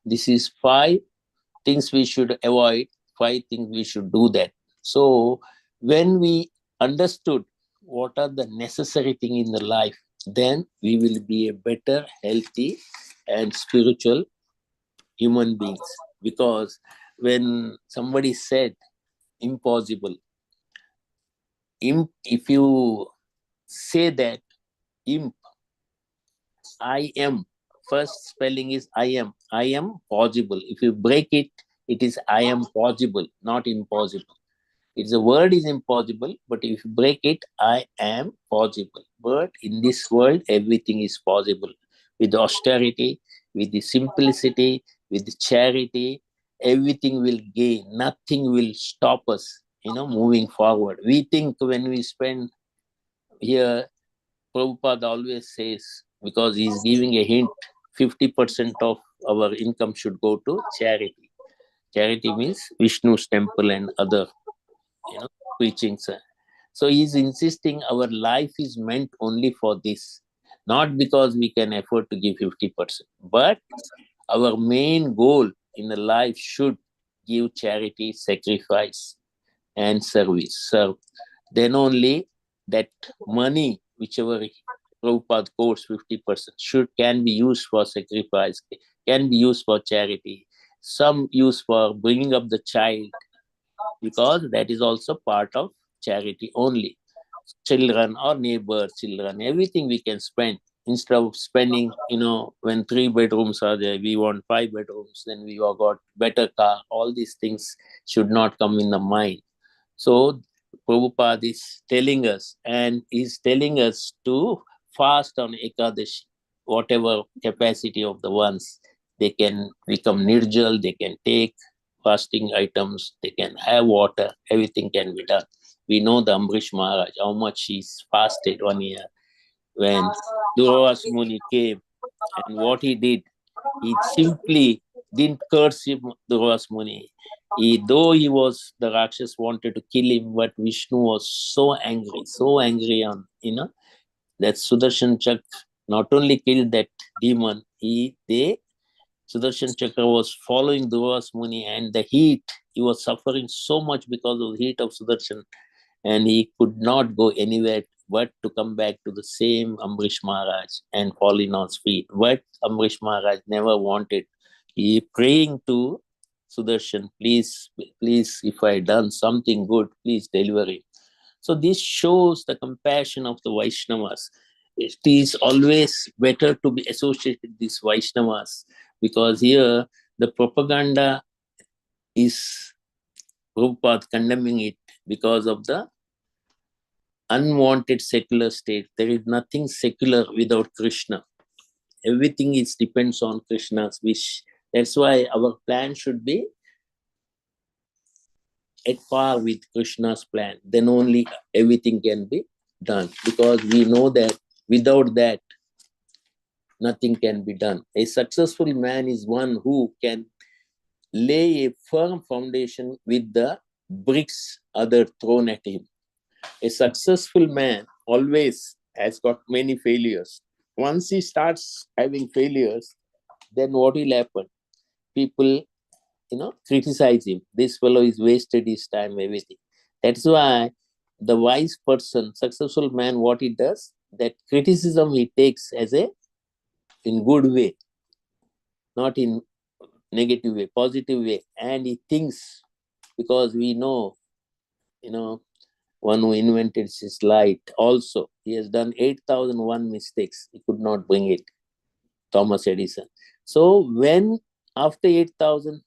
This is 5 things we should avoid, 5 things we should do that. So when we understood what are the necessary things in the life, then we will be a better, healthy, and spiritual human beings. Because when somebody said impossible, if you say that imp, I am, first spelling is I am possible. If you break it, it is I am possible, not impossible. It's a word is impossible, but if you break it, I am possible. But in this world, everything is possible. With austerity, with the simplicity, with the charity, everything will gain. Nothing will stop us, moving forward. We think when we spend here, Prabhupada always says, because he's giving a hint, 50% of our income should go to charity. Charity means Vishnu's temple and other preachings. So he's insisting our life is meant only for this, not because we can afford to give 50%, but our main goal in the life should give charity, sacrifice, and service. So then only that money, whichever Prabhupada quotes 50%, can be used for sacrifice, can be used for charity, some use for bringing up the child, because that is also part of charity only. Children or neighbor children, everything we can spend. Instead of spending, when 3 bedrooms are there, we want 5 bedrooms, then we have got better car. All these things should not come in the mind. So Prabhupada is telling us, and is telling us to fast on Ekadashi, whatever capacity of the ones. They can become nirjal, they can take fasting items, they can have water, everything can be done. We know the Ambrish Maharaj, how much he's fasted 1 year. When Durvas Muni came, and what he did, he simply didn't curse him, Durvas Muni. Though he was, the Rakshas wanted to kill him, but Vishnu was so angry on, that Sudarshan Chakra not only killed that demon, Sudarshan Chakra was following Durvas Muni, and the heat, he was suffering so much because of the heat of Sudarshan, and he could not go anywhere but to come back to the same Ambrish Maharaj and fall in on his feet. But Ambrish Maharaj never wanted. He praying to Sudarshan, please, if I done something good, please deliver him. So this shows the compassion of the Vaishnavas. It is always better to be associated with these Vaishnavas, because here the propaganda is Prabhupada condemning it because of the unwanted secular state. There is nothing secular without Krishna. Everything is depends on Krishna's wish. That's why our plan should be at par with Krishna's plan. Then only everything can be done. Because we know that without that, nothing can be done. A successful man is one who can lay a firm foundation with the bricks other thrown at him. A successful man always has got many failures. Once he starts having failures, then what will happen? People, criticize him. This fellow is wasted his time, everything. That's why the wise person, successful man, what he does, that criticism he takes as in good way, not in negative way, positive way. And he thinks, because we know, one who invented his light also, he has done 8,001 mistakes. He could not bring it, Thomas Edison. So when after 8,000,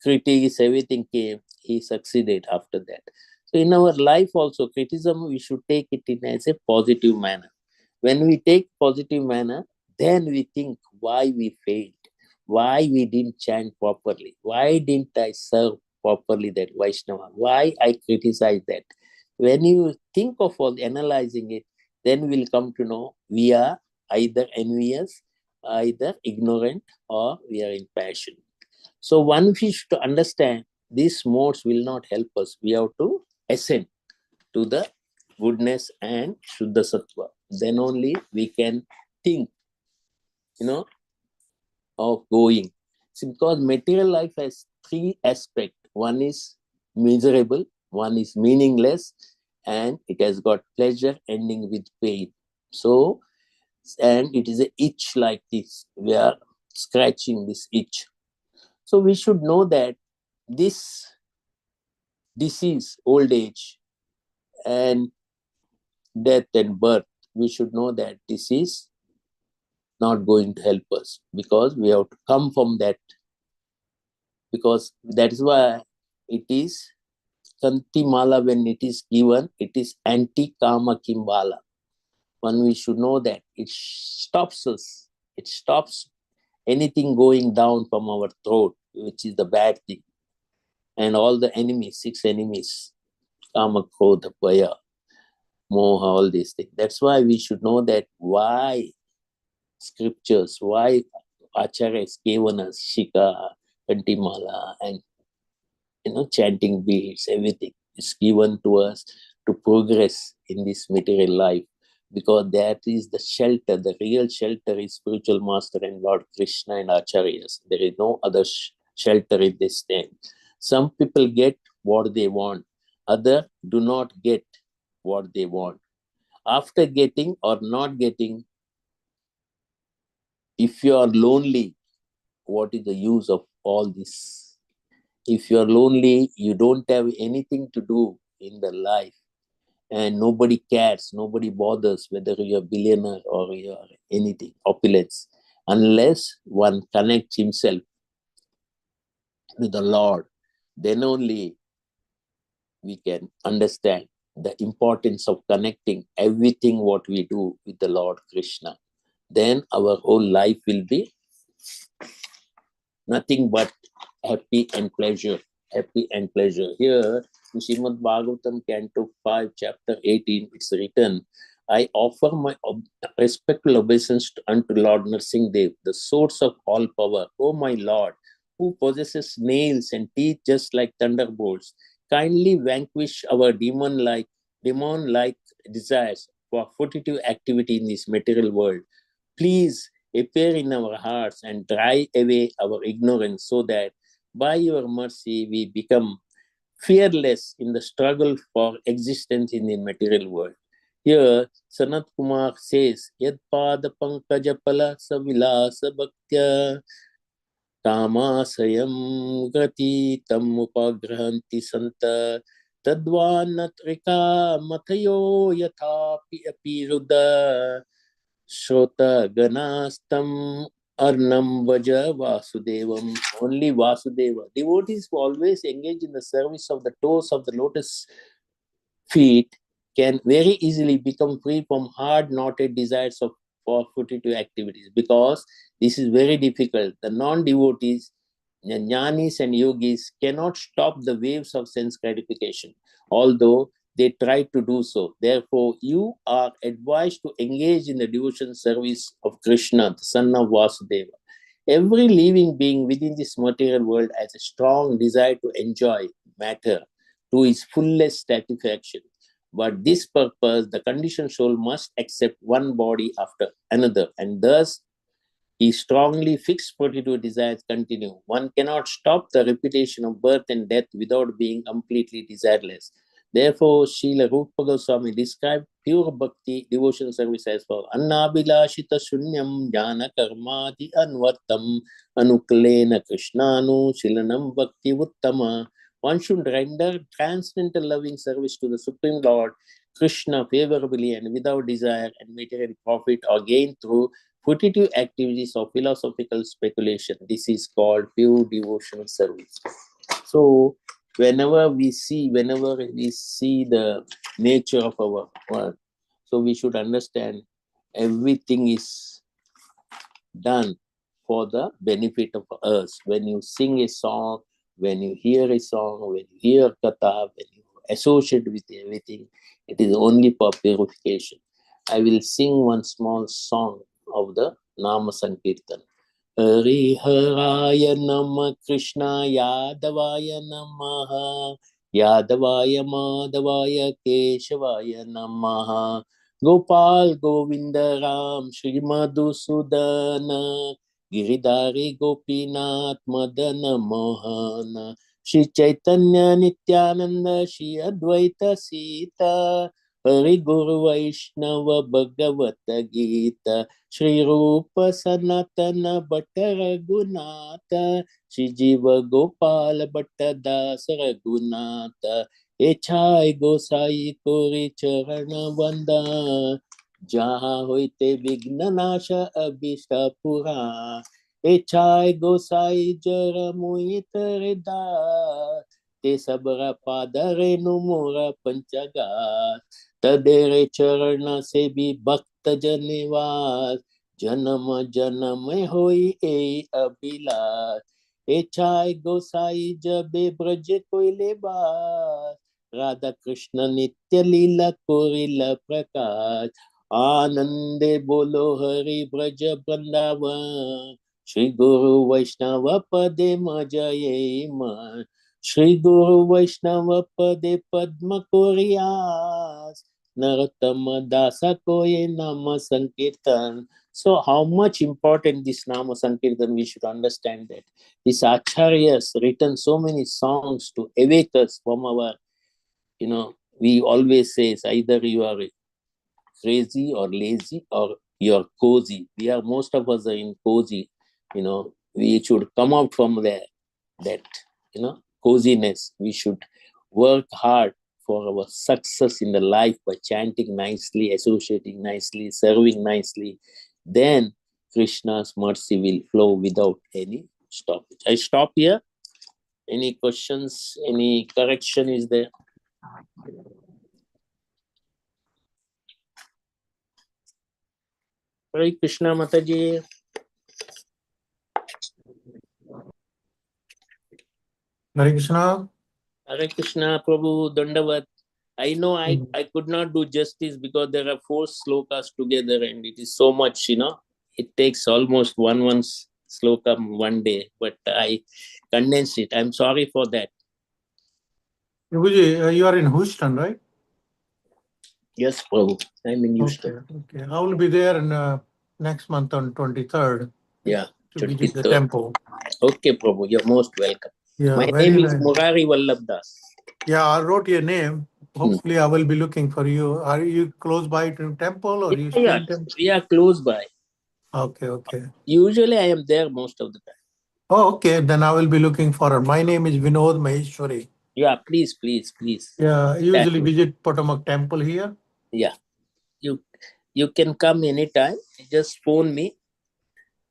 critics, everything came, he succeeded after that. So in our life also, criticism, we should take it in as a positive manner. When we take positive manner, then we think why we failed, why we didn't chant properly, why didn't I serve properly that Vaishnava, why I criticize that. When you think of all analyzing it, then we'll come to know we are either envious, either ignorant, or we are in passion. So one fish to understand these modes will not help us. We have to ascend to the goodness and Shuddha Sattva. Then only we can think, of going. See, because material life has three aspects. One is miserable, one is meaningless, and it has got pleasure ending with pain. So, and it is a itch like this. We are scratching this itch. So we should know that this disease, old age, and death and birth, we should know that this is not going to help us, because we have to come from that. Because that is why it is Kanti Mala, when it is given, it is anti-kama kimbala. One, we should know that it stops us. It stops anything going down from our throat, which is the bad thing. And all the enemies, 6 enemies, kama, krodha, bhaya, moha, all these things. That's why we should know that why scriptures, why acharyas gave us shika, kantimala, and chanting beads, everything is given to us to progress in this material life, because that is the shelter. The real shelter is spiritual master and Lord Krishna and acharyas. There is no other shelter in this thing. Some people get what they want, others do not get what they want. After getting or not getting, if you are lonely, what is the use of all this? If you are lonely, you don't have anything to do in the life, and nobody cares, nobody bothers whether you're a billionaire or you're anything, opulence, unless one connects himself to the Lord. Then only we can understand the importance of connecting everything what we do with the Lord Krishna. Then our whole life will be nothing but happy and pleasure. Happy and pleasure. Here in Srimad Bhagavatam, Canto 5, Chapter 18, it's written, I offer my respectful obeisance unto Lord Nrsimhadev, the source of all power. O my Lord, who possesses nails and teeth just like thunderbolts, kindly vanquish our demon-like desires for fruitive activity in this material world. Please appear in our hearts and drive away our ignorance, so that by your mercy we become fearless in the struggle for existence in the material world. Here, Sanat Kumar says, Yad pada pankaja pala savilasa bhaktya tamasayam gati tam upagrahanti santa tadvanatrika mathayo yathapi apiruddha Shrota Ganastam Arnam Vaja Vasudevam. Only Vasudeva. Devotees who always engage in the service of the toes of the lotus feet can very easily become free from hard knotted desires of for fruitive activities, because this is very difficult. The non-devotees, jnanis and yogis cannot stop the waves of sense gratification, although they try to do so. Therefore, you are advised to engage in the devotion service of Krishna, the son of Vasudeva. Every living being within this material world has a strong desire to enjoy matter to its fullest satisfaction. But this purpose, the conditioned soul must accept one body after another, and thus he strongly fixed fruitive desires continue. One cannot stop the repetition of birth and death without being completely desireless. Therefore, Srila Rupa Goswami described pure bhakti devotion service as follows: Annabhilashita shunyam jnana karmadi anvartam anuklena krishnanu shilanam bhakti uttama. One should render transcendental loving service to the Supreme Lord Krishna favorably and without desire and material profit or gain through fruitive activities of philosophical speculation. This is called pure devotional service. So, whenever we see the nature of our work, so we should understand everything is done for the benefit of us. When you sing a song, when you hear a song, when you hear katha, when you associate with everything, it is only for purification. I will sing one small song of the Nama Sankirtan. Hariharaya Nama Krishna Yadavaya Namaha Yadavaya Madhavaya Keshavaya Namaha Gopal Govinda Ram Shri Madhusudana Giridhari Gopinath Madana Mohana Shri Chaitanya Nityananda Shri Advaita Sita Hari Guru Vaishnava Bhagavata Gita Shri Rupa Sanatana Bhatta Raghunatha Shri Jiva Gopala Bhatta Dasa Raghunatha Echai Gosai Kori Charana Vanda Jaha Hoite Vigna Nasha Abhishta Pura Echai Gosai Jara Mohita Reda Te Sabra Padare Numura Panchaga Tadere Charana Sebi Bhakta Janivas Janama Janama Hoi E Abhilas Echai Gosai Jabe Braje Koile Bas Radha Krishna Nitya Lila Korila Prakash Anande Bolo Hari Braja Brandavan Shri Guru Vaishnava Pade Majaye Man Shri Guru Vaishnava Pade Padma Koryas Narottama Dasa Koye Nama Sankirtan. So how much important this Nama Sankirtan, we should understand that. These Acharyas written so many songs to awake us from our, we always say either you are crazy or lazy or you're cozy. Most of us are in cozy, we should come out from there, that, coziness. We should work hard for our success in the life by chanting nicely, associating nicely, serving nicely. Then Krishna's mercy will flow without any stoppage. I stop here. Any questions? Any correction is there? Hare Krishna Mataji. Hare Krishna. Hare Krishna Prabhu Dandavat. I know I could not do justice because there are 4 slokas together and it is so much, it takes almost one sloka one day, but I condensed it. I'm sorry for that. Prabhuji, you are in Houston, right? Yes, Prabhu. I'm in Houston. Okay. I will be there in next month on 23rd. Yeah. To visit the temple. Okay, Prabhu. You're most welcome. Yeah, my name is Murari Vallabhdas. Yeah, I wrote your name. Hopefully, I will be looking for you. Are you close by to temple or you stay in temple? We are close by. Okay. Usually, I am there most of the time. Oh, okay. Then I will be looking for her. My name is Vinod Maheshwari. Yeah, please. Yeah, usually visit Potomac Temple here. Yeah, you can come anytime. Just phone me.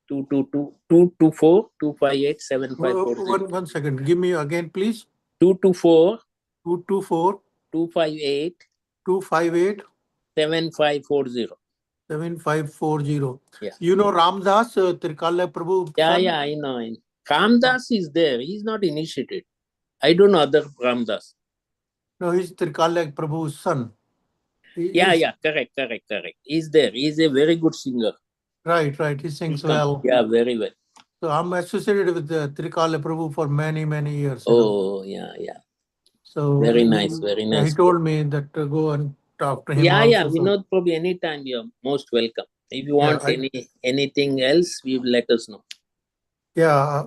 224-258-7540. One second. Give me again, please. 224 224 258 258 7540. 7540. Yeah. You know Ramdas, Trikala Prabhu? Yeah, I know. Ramdas is there. He's not initiated. I don't know other Ramdas. No, he's Trikala Prabhu's son. Yeah, correct. He's there. He's a very good singer. Right. He sings well. Yeah, very well. So I'm associated with Trikala Prabhu for many years. Oh, yeah. So very nice. He told me that to go and talk to him. Yeah. Vinod Prabhu, anytime you're most welcome. If you want anything else, you let us know. Yeah,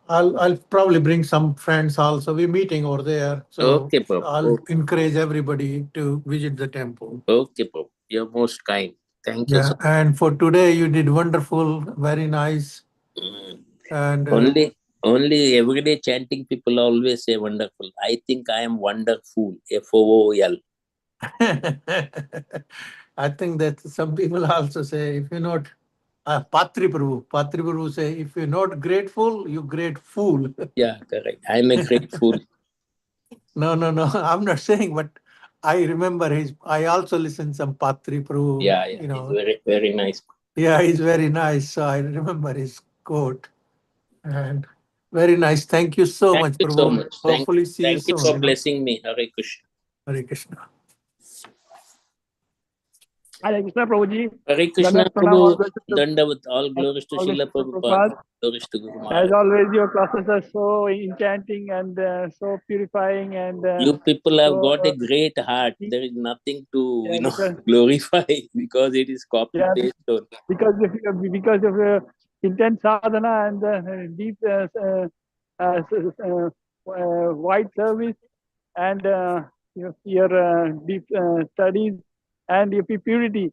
I'll probably bring some friends also. We're meeting over there. So okay, Prabhu. I'll encourage everybody to visit the temple. Okay, Prabhu. You're most kind. Thank you. Yeah, and for today you did wonderful, very nice. And only everyday chanting people always say wonderful. I think I am wonderful. FOOL. I think that some people also say, if you're not Patri Prabhu say, if you're not grateful, you great fool. Yeah, correct. I'm a great fool. No. I'm not saying, but I remember I also listen some Patri Prabhu. Yeah. He's very, very nice. Yeah, he's very nice. So I remember his quote. And very nice. Thank you so much, Thank you so Prabhu. much. Hopefully see you Thank you soon. for blessing me. Hare Krishna. Hare Krishna. Hare Krishna, Prabhuji. Hare Krishna, Dandavat pranam, Prabhu. all blessings to- Dandavat. All glories to all Srila blessings to Prabhupada. Prabhupada. Glories to Guru As Maharaj. always, your classes are so enchanting and so purifying and You people have so, got a great heart. There is nothing to yeah, because, glorify because it is copy yeah, paste. because of your intense sadhana and deep wide service and your deep studies and your purity.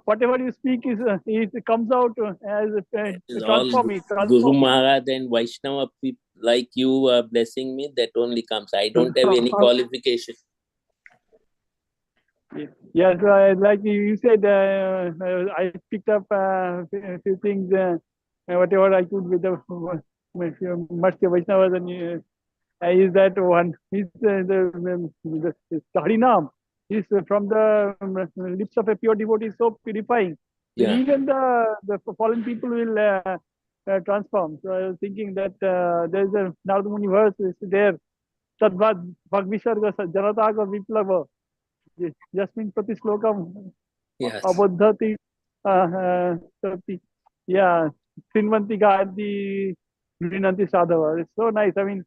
Whatever you speak it comes out as It's all transforming. Guru Maharaj and Vaishnava people like you are blessing me. That only comes. I don't have any qualification. Yes, like you said, I picked up a few things, whatever I could with the Mastya Vaishnavas, and is that one? Is the Harinam is from the lips of a pure devotee so purifying. Yeah. Even the fallen people will transform. So I was thinking that there is a Narada Muni verse is there. Tadvad Bhagvisharga Janataga Viplava. Jasmin Prati Slokam Yes. Abodhati yeah, Sinvanti Gayati Rinanti Sadhava. It's so nice. I mean,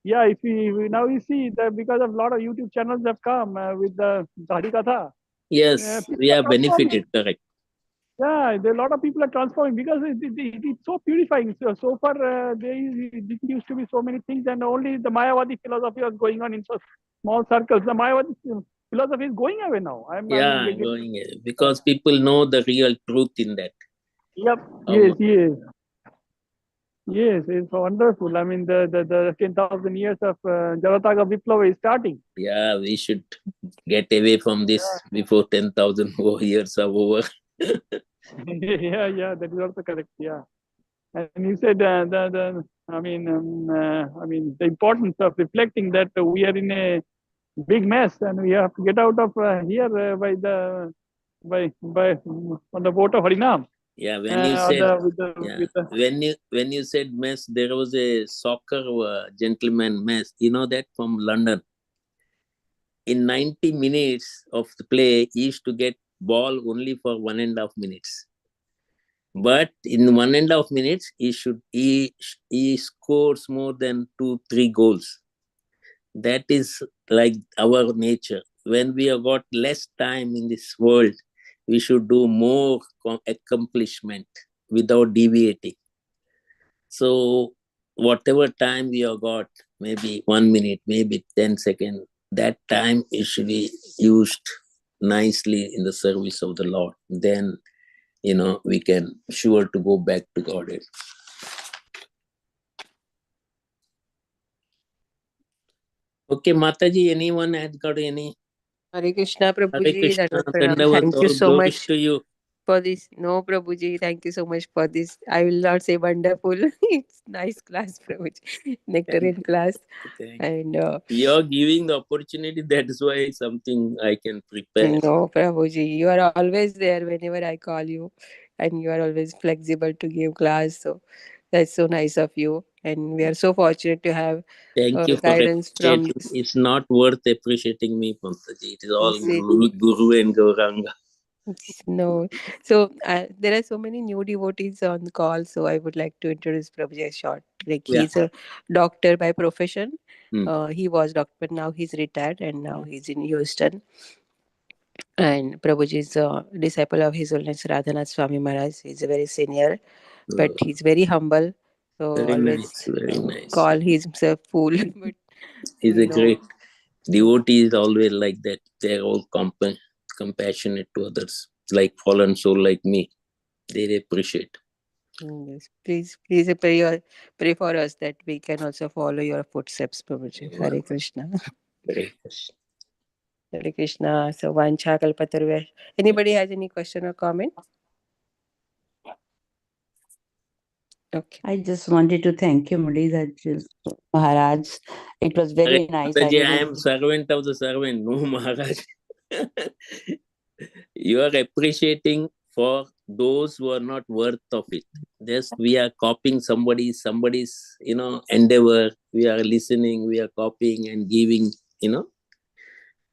yeah, if we now we see that because of a lot of YouTube channels have come with the Harikatha. Yes, people we are are benefited, correct. Yeah, there are a lot of people are transforming because it's so purifying. So far, there didn't used to be so many things, and only the Mayavadi philosophy was going on in so small circles. The Mayavadi philosophy is going away now. Going away because people know the real truth in that. Yep. Yes, it's wonderful. I mean, the 10,000 years of Jalataga Viplava is starting. Yeah, we should get away from this before 10,000 years are over. Yeah, that is also correct. Yeah, and you said the I mean the importance of reflecting that we are in a big mess and we have to get out of here by on the boat of Harinam. Yeah, when you said mess, there was a soccer gentleman mess. You know that from London. In 90 minutes of the play, he used to get ball only for 1.5 minutes. But in 1.5 minutes, he scores more than 2-3 goals. That is like our nature. When we have got less time in this world, we should do more accomplishment without deviating. So whatever time we have got, maybe 1 minute, maybe 10 seconds, that time is should be used nicely in the service of the Lord. Then, we can sure to go back to Godhead. Okay, Mataji, anyone has got any? Hare Krishna, Prabhuji. Krishna, Thank you so much to you. for this. No, Prabhuji, thank you so much for this. I will not say wonderful. It's nice class, Prabhuji. Nectarian class. And you're giving the opportunity. That's why something I can prepare. No, Prabhuji, you are always there whenever I call you, and you are always flexible to give class. So that's so nice of you, and we are so fortunate to have Thank you for guidance from. It's not worth appreciating me, Pantaji. It is all Yes, Guru and Gauranga. No, so there are so many new devotees on the call, so I would like to introduce Prabhuji short. Like he's a doctor by profession. He was doctor, but now he's retired, and now he's in Houston. And Prabhuji is a disciple of His Holiness Radhanath Swami Maharaj. He's a very senior, but he's very humble. So very always very nice. call himself fool. But he's a great devotee. Is always like that. They're all compassionate to others, like fallen soul like me. They appreciate. Yes. Please pray for us that we can also follow your footsteps, Prabhuji. Hare Krishna. Hare Krishna. Hare Krishna. So Vancha Kalpatarve. Anybody has any question or comment? Okay. I just wanted to thank you, Murli Maharaj. It was very nice. I am servant of the servant, no Maharaj. You are appreciating for those who are not worth of it. Just we are copying somebody's endeavor. We are listening, we are copying and giving,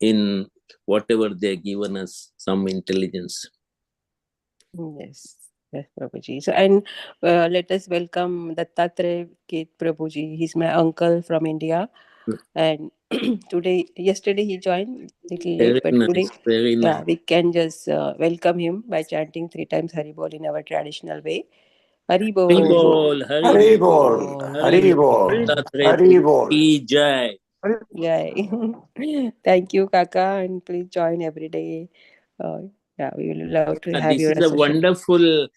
in whatever they have given us, some intelligence. Yes, yes, Prabhuji. So, and let us welcome Dattatreya Keth Prabhuji. He's my uncle from India, and yesterday he joined little late, Very but today, nice, very nice. we can just welcome him by chanting 3 times Hari Bol in our traditional way. Hari Bol. Hari Bol, Hari Bol, Hari Bol, Hari Bol. Ki Jai. Yay. Thank you, Kaka, and please join every day. We will love to have This your is a association. wonderful,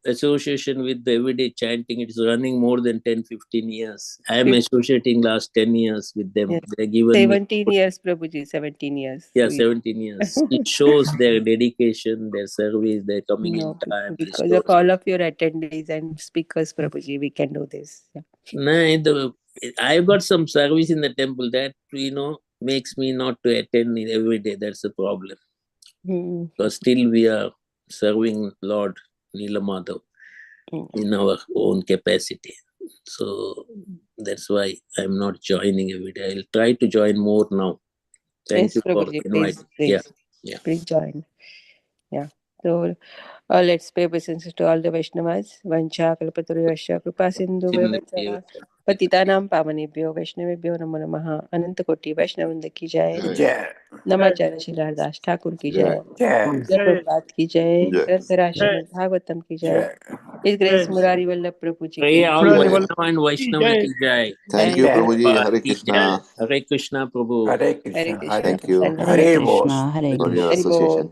association with the everyday chanting. It's running more than 10-15 years. I am associating last 10 years with them. Yes. They given 17 me, years, Prabhuji, 17 years. yeah, 17 years. It shows their dedication, their service, their coming in No, time. because of all of your attendees and speakers, Prabhuji, we can do this. Yeah. I've got some service in the temple that, makes me not to attend it every day. That's the problem. Because still we are serving Lord Nilamadhav in our own capacity. So that's why I'm not joining every day. I'll try to join more now. Thank you for Prabhuji, inviting. please join. Yeah. So let's pay obeisance to all the Vaishnavas. Vancha kalpataruyasya kripa sindhu vaivatsara patitanam pavanebhyo Vaishnavebhyo namo namaha. Ananta Koti Vaishnavrinda ki jai. Jai, नमाचार्य Shri Hardas Thakur की जय. Jai, जय प्रभुपाद की जय. जय. ग्रंथराज श्रीमद् भागवतम की जय. Jai. इस grace Murari Vallabh प्रभु जी Pray की all Jai. Vaishnava and Vaishnava ki jai. Thank you, Jai. Prabhuji. Hare Ki jai. Krishna. Hare Krishna Prabhu. Hare Hare Krishna, Krishna Hare Thank you. धन्यवाद. Hare Hare Bol. Krishna, Hare For your Krishna. Hari बोल. association.